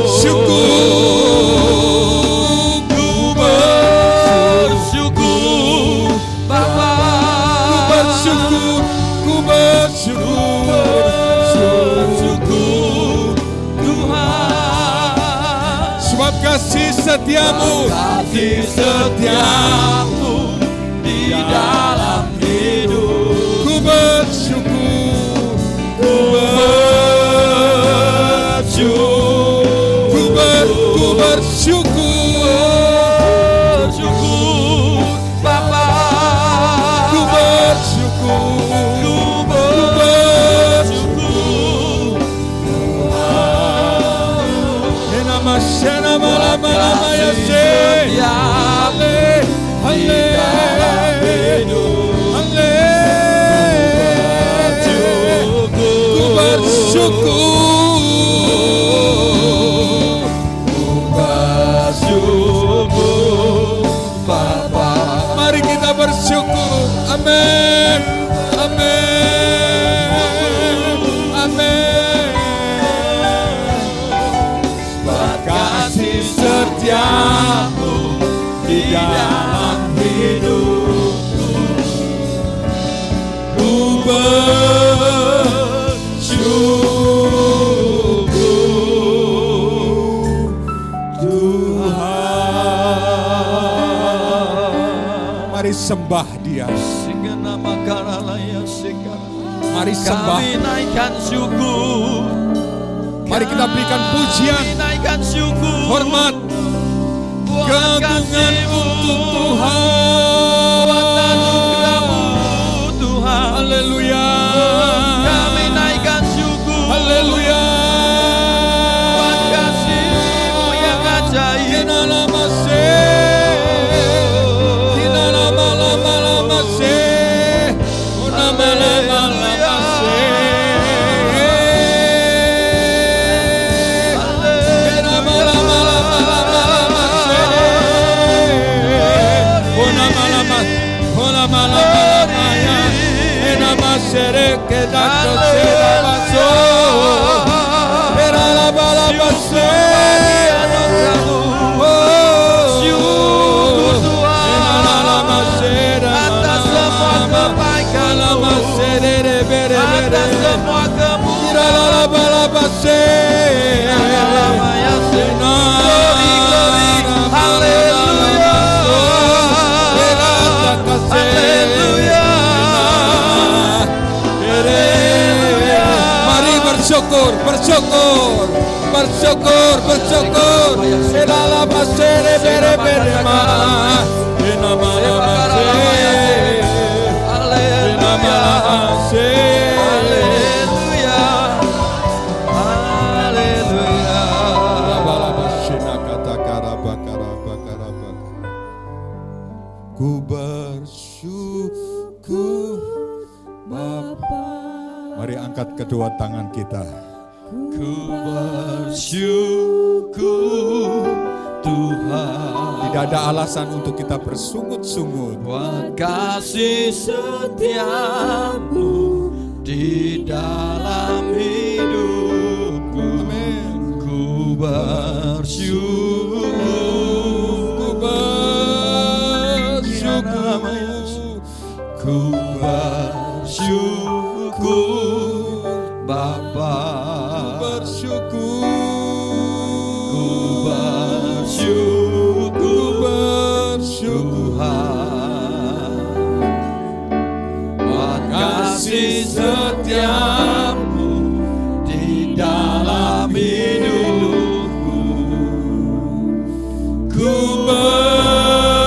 bersyukur Bapa. Ku bersyukur Tuhan. Sebab kasih setiamu di dalam hidup. Ku bersyukur Bapa. Ku bersyukur Nama Shena Malama ya Ku bersyukur Bapa. Mari kita bersyukur. Amin. Kasih setiamu di dalam hidupku, ku bersyukur Tuhan. Mari sembah Dia. Mari sembah. Kami naikkan syukur. Mari kita berikan pujian, hormat, keagungan untuk Tuhan. Tuhan. Haleluya. Kami naikkan syukur. Haleluya. Buat kasih-Mu yang ajaib. Kita lama bersyukur, bersyukur. Dalam masere bere bere ma, nama masere, nama masere. Haleluya, haleluya. Ku bersyukur Bapa. Mari angkat kedua tangan kita. Ku bersyukur Tuhan, Tidak ada alasan untuk kita bersungut-sungut. buat kasih setiamu di dalam hidupku. Amin. Ku bersyukur, ku bersyukur Bapa, Bersyukur. ku bersyukur Tuhan, buat kasih setiamu di dalam hidupku. Ku bersyukur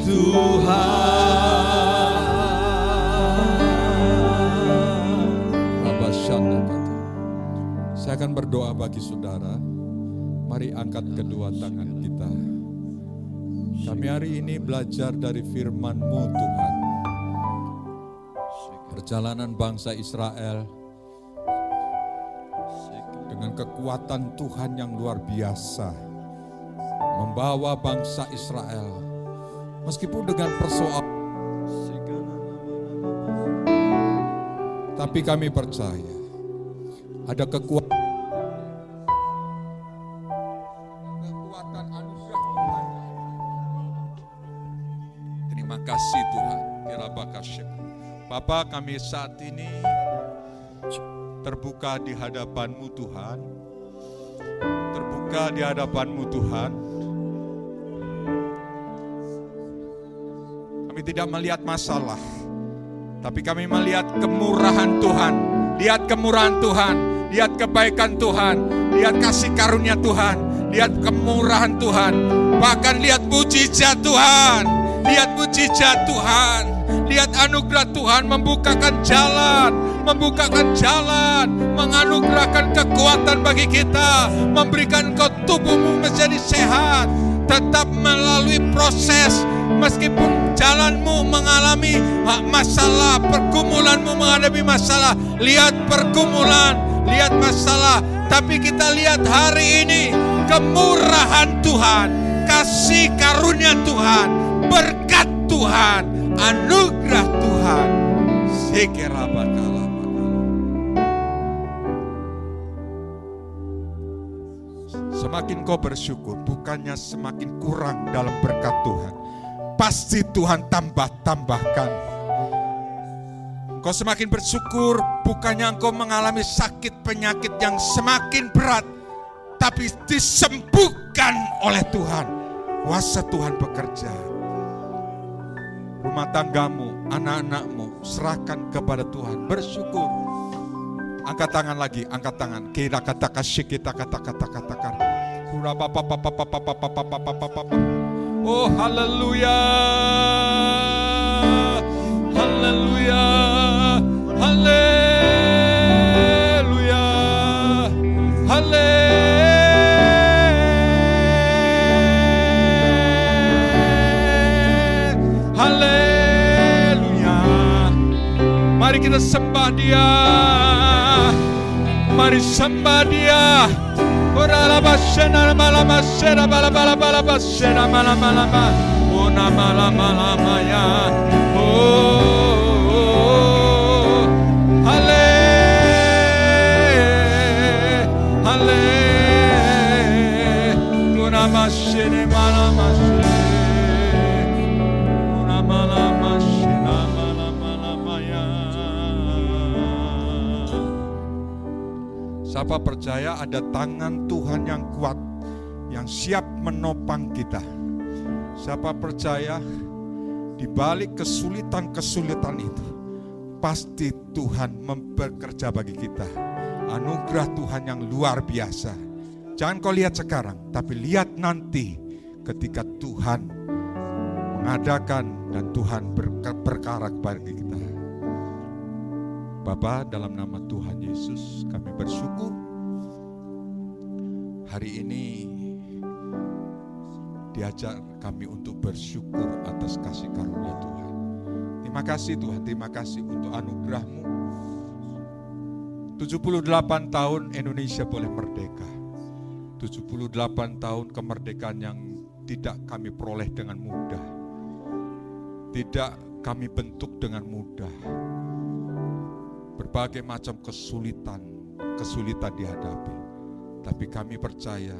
Tuhan. Rabba Shanda kata. Saya akan berdoa bagi saudara. Mari angkat kedua tangan kita. Kami hari ini belajar dari firman-Mu Tuhan. Perjalanan bangsa Israel dengan kekuatan Tuhan yang luar biasa membawa bangsa Israel meskipun dengan persoalan, tapi kami percaya ada kekuatan anugerah Tuhan. Terima kasih Tuhan. Bapa, kami saat ini terbuka di hadapan-Mu Tuhan. Terbuka di hadapan-Mu Tuhan. Kami tidak melihat masalah, tapi kami melihat kemurahan Tuhan. Lihat kemurahan Tuhan, lihat kebaikan Tuhan, lihat kasih karunia Tuhan, lihat kemurahan Tuhan. Bahkan lihat mujizat Tuhan, lihat mujizat Tuhan. Lihat anugerah Tuhan membukakan jalan, menganugerahkan kekuatan bagi kita, memberikan kau tubuhmu menjadi sehat. Tetap melalui proses, meskipun jalanmu mengalami masalah, pergumulanmu menghadapi masalah. Lihat pergumulan, lihat masalah, tapi kita lihat hari ini kemurahan Tuhan, kasih karunia Tuhan, berkat Tuhan, anugerah Tuhan. Semakin kau bersyukur, bukannya semakin kurang dalam berkat Tuhan. Pasti Tuhan tambahkan. Engkau semakin bersyukur, bukannya engkau mengalami sakit penyakit yang semakin berat, tapi disembuhkan oleh Tuhan. Kuasa Tuhan bekerja. Rumah tanggamu, anak-anakmu, serahkan kepada Tuhan. Bersyukur. Angkat tangan lagi, angkat tangan. Kita kata kasih, kita kata-kata-katakan. Oh haleluya. Haleluya. Haleluya. Haleluya. Haleluya. Mari kita sembah Dia. Mari sembah Dia. Ora la basena malama sera bala bala bala basena malama lama. Ona malama lama ya. Oh. Hale. Hale. Ona masene malama sene. Ona malama sena malama lama ya. Siapa percaya ada tangan Tuhan yang kuat, yang siap menopang kita. Siapa percaya di balik kesulitan-kesulitan itu, pasti Tuhan bekerja bagi kita. Anugerah Tuhan yang luar biasa. Jangan kau lihat sekarang, tapi lihat nanti ketika Tuhan mengadakan dan Tuhan berkara bagi kita. Bapa, dalam nama Tuhan Yesus kami bersyukur hari ini diajar kami untuk bersyukur atas kasih karunia Tuhan. Terima kasih Tuhan, terima kasih untuk anugerah-Mu. 78 tahun Indonesia boleh merdeka. 78 tahun kemerdekaan yang tidak kami peroleh dengan mudah. Tidak kami bentuk dengan mudah. Berbagai macam kesulitan dihadapi. Tapi kami percaya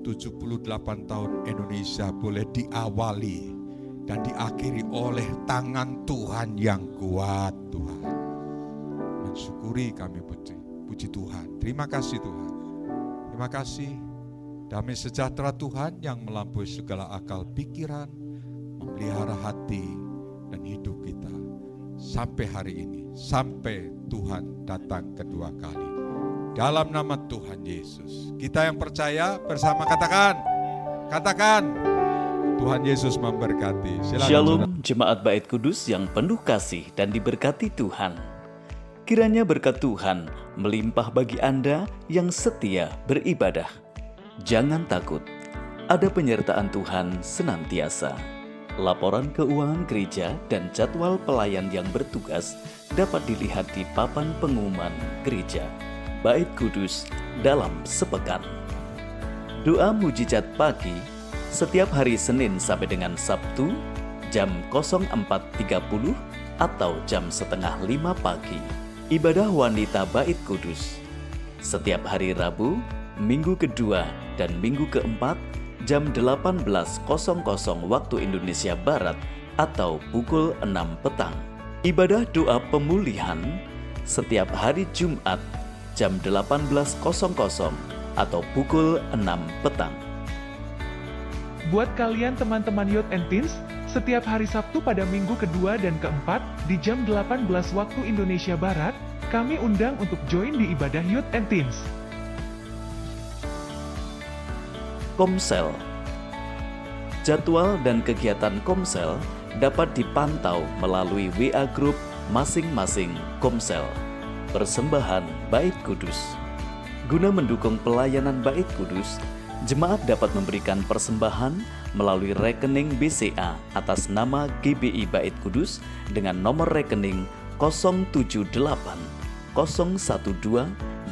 78 tahun Indonesia boleh diawali dan diakhiri oleh tangan Tuhan yang kuat, Tuhan. Mensyukuri kami puji Tuhan. Terima kasih Tuhan. Terima kasih. Damai sejahtera Tuhan yang melampaui segala akal pikiran, memelihara hati dan hidup kita sampai hari ini, sampai Tuhan datang kedua kali. Dalam nama Tuhan Yesus, kita yang percaya bersama katakan, Tuhan Yesus memberkati. Silakan, Shalom saudara. Jemaat Bait Kudus yang penuh kasih dan diberkati Tuhan. Kiranya berkat Tuhan melimpah bagi Anda yang setia beribadah. Jangan takut, ada penyertaan Tuhan senantiasa. Laporan keuangan gereja dan jadwal pelayan yang bertugas dapat dilihat di papan pengumuman gereja Bait Kudus dalam sepekan. Doa mujizat pagi setiap hari Senin sampai dengan Sabtu jam 04.30 atau jam 4:30 pagi. Ibadah wanita Bait Kudus setiap hari Rabu, Minggu kedua dan Minggu keempat jam 18.00 waktu Indonesia Barat atau pukul 6 petang. Ibadah doa pemulihan setiap hari Jumat jam 18.00 atau pukul 6 petang. Buat kalian teman-teman Youth and Teens, setiap hari Sabtu pada minggu kedua dan keempat di jam 18 waktu Indonesia Barat, kami undang untuk join di ibadah Youth and Teens. Komsel. Jadwal dan kegiatan Komsel dapat dipantau melalui WA Group masing-masing Komsel. Persembahan Bait Kudus. Guna mendukung pelayanan Bait Kudus, jemaat dapat memberikan persembahan melalui rekening BCA atas nama GBI Bait Kudus dengan nomor rekening 078 012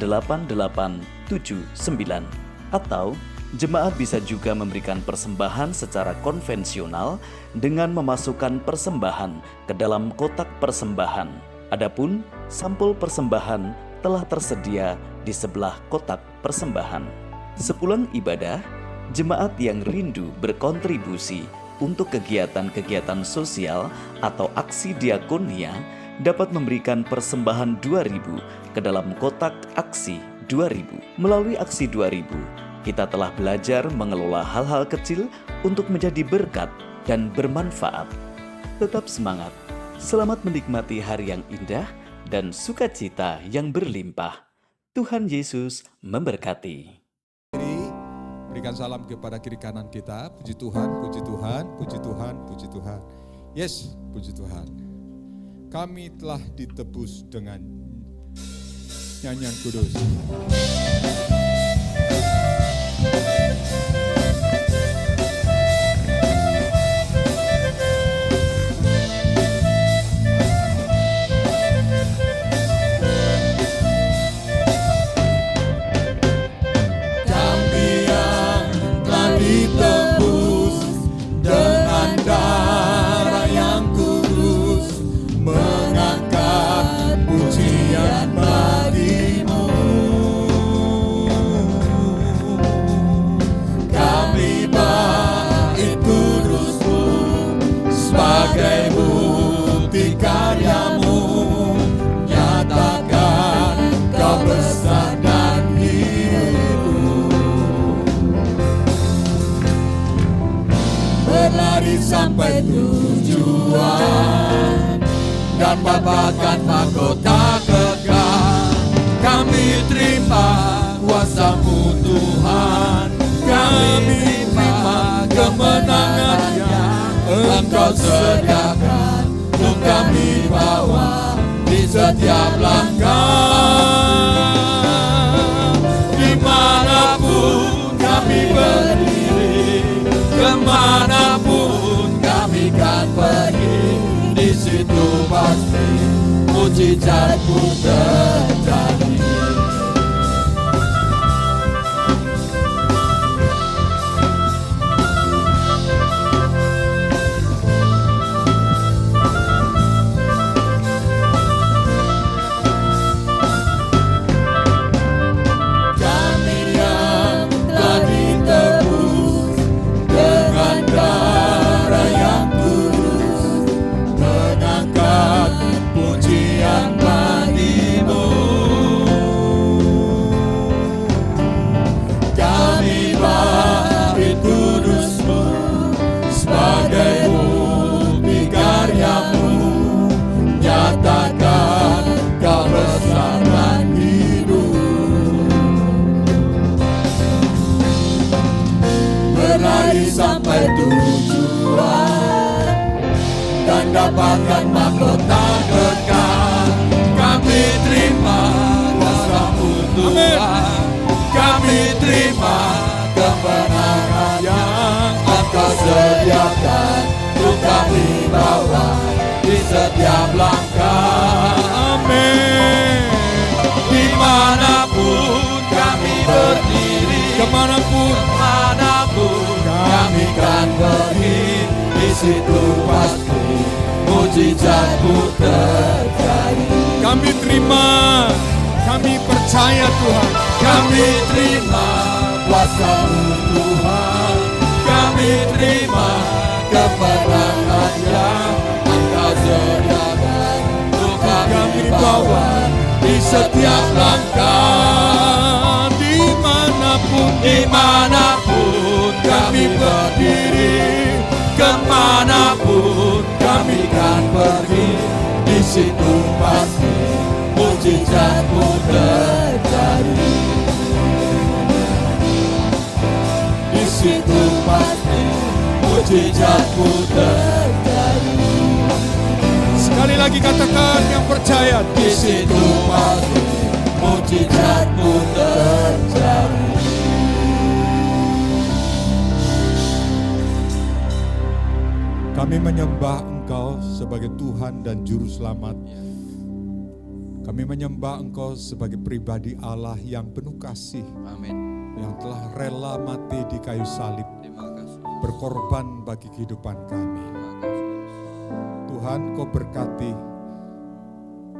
8879 atau jemaat bisa juga memberikan persembahan secara konvensional dengan memasukkan persembahan ke dalam kotak persembahan. Adapun sampul persembahan telah tersedia di sebelah kotak persembahan. Sepulang ibadah, jemaat yang rindu berkontribusi untuk kegiatan-kegiatan sosial atau aksi diakonia dapat memberikan persembahan 2.000 ke dalam kotak aksi 2.000. Melalui aksi 2.000, kita telah belajar mengelola hal-hal kecil untuk menjadi berkat dan bermanfaat. Tetap semangat, selamat menikmati hari yang indah dan sukacita yang berlimpah. Tuhan Yesus memberkati. Berikan salam kepada kiri kanan kita. Puji Tuhan, puji Tuhan, puji Tuhan, puji Tuhan. Yes, puji Tuhan. Kami telah ditebus dengan nyanyian kudus. dan mendapatkan mahkota kekal. Kami terima kuasa-Mu Tuhan, kami terima kemenangan yang Engkau sediakan untuk kami bawa di setiap langkah. Dimanapun kami berdiri, kemanapun kami kan pergi, di situ pasti mujizat-Mu terjadi. Sampai tujuan dan dapatkan mahkota kekal. Kami terima kuasa-Mu Tuhan, kami terima kemenangan yang Engkau sediakan untuk kami bawa di setiap langkah. Amin. Dimanapun kami berdiri, kemanapun kami kan pergi, di situ pasti mujizat-Mu terjadi. Kami terima, kami percaya Tuhan, kami terima kuasa-Mu Tuhan, kami terima kemenangan yang Engkau sediakan untuk kami bawa di setiap langkah. Dimanapun kami berdiri, kemanapun kami kan pergi, di situ pasti mujizat-Mu terjadi. Di situ pasti mujizat-Mu terjadi. Sekali lagi katakan yang percaya, di situ pasti mujizat-Mu terjadi. Kami menyembah Engkau sebagai Tuhan dan Juru Selamat. Kami menyembah Engkau sebagai pribadi Allah yang penuh kasih. Amin. Yang telah rela mati di kayu salib. Terima kasih. Berkorban bagi kehidupan kami. Tuhan, Kau berkati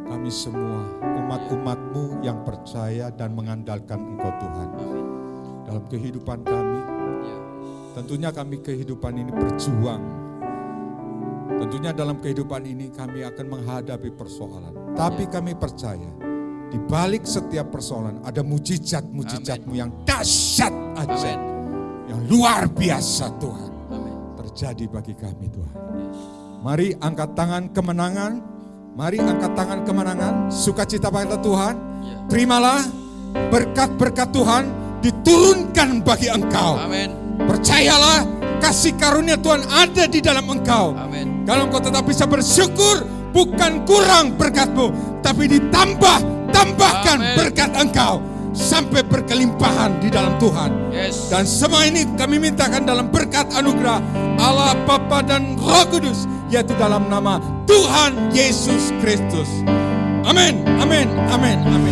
kami semua, umat-umat-Mu yang percaya dan mengandalkan Engkau Tuhan. Amin. Dalam kehidupan kami, tentunya kami kehidupan ini berjuang. Tentunya dalam kehidupan ini kami akan menghadapi persoalan. Tapi kami percaya, di balik setiap persoalan ada mujizat-mujizat-Mu yang dahsyat aja. Yang luar biasa Tuhan. Amin. Terjadi bagi kami Tuhan. Mari angkat tangan kemenangan. Mari angkat tangan kemenangan. Sukacita pada Tuhan. Terimalah berkat-berkat Tuhan diturunkan bagi engkau. Amin. Percayalah, kasih karunia Tuhan ada di dalam engkau. Amin. Kalau engkau tetap bisa bersyukur, bukan kurang berkat-Mu, tapi tambahkan Amin. berkat engkau sampai berkelimpahan di dalam Tuhan. Yes. Dan semua ini kami mintakan dalam berkat anugerah Allah Bapa dan Roh Kudus, yaitu dalam nama Tuhan Yesus Kristus. Amin, amin, amin, amin.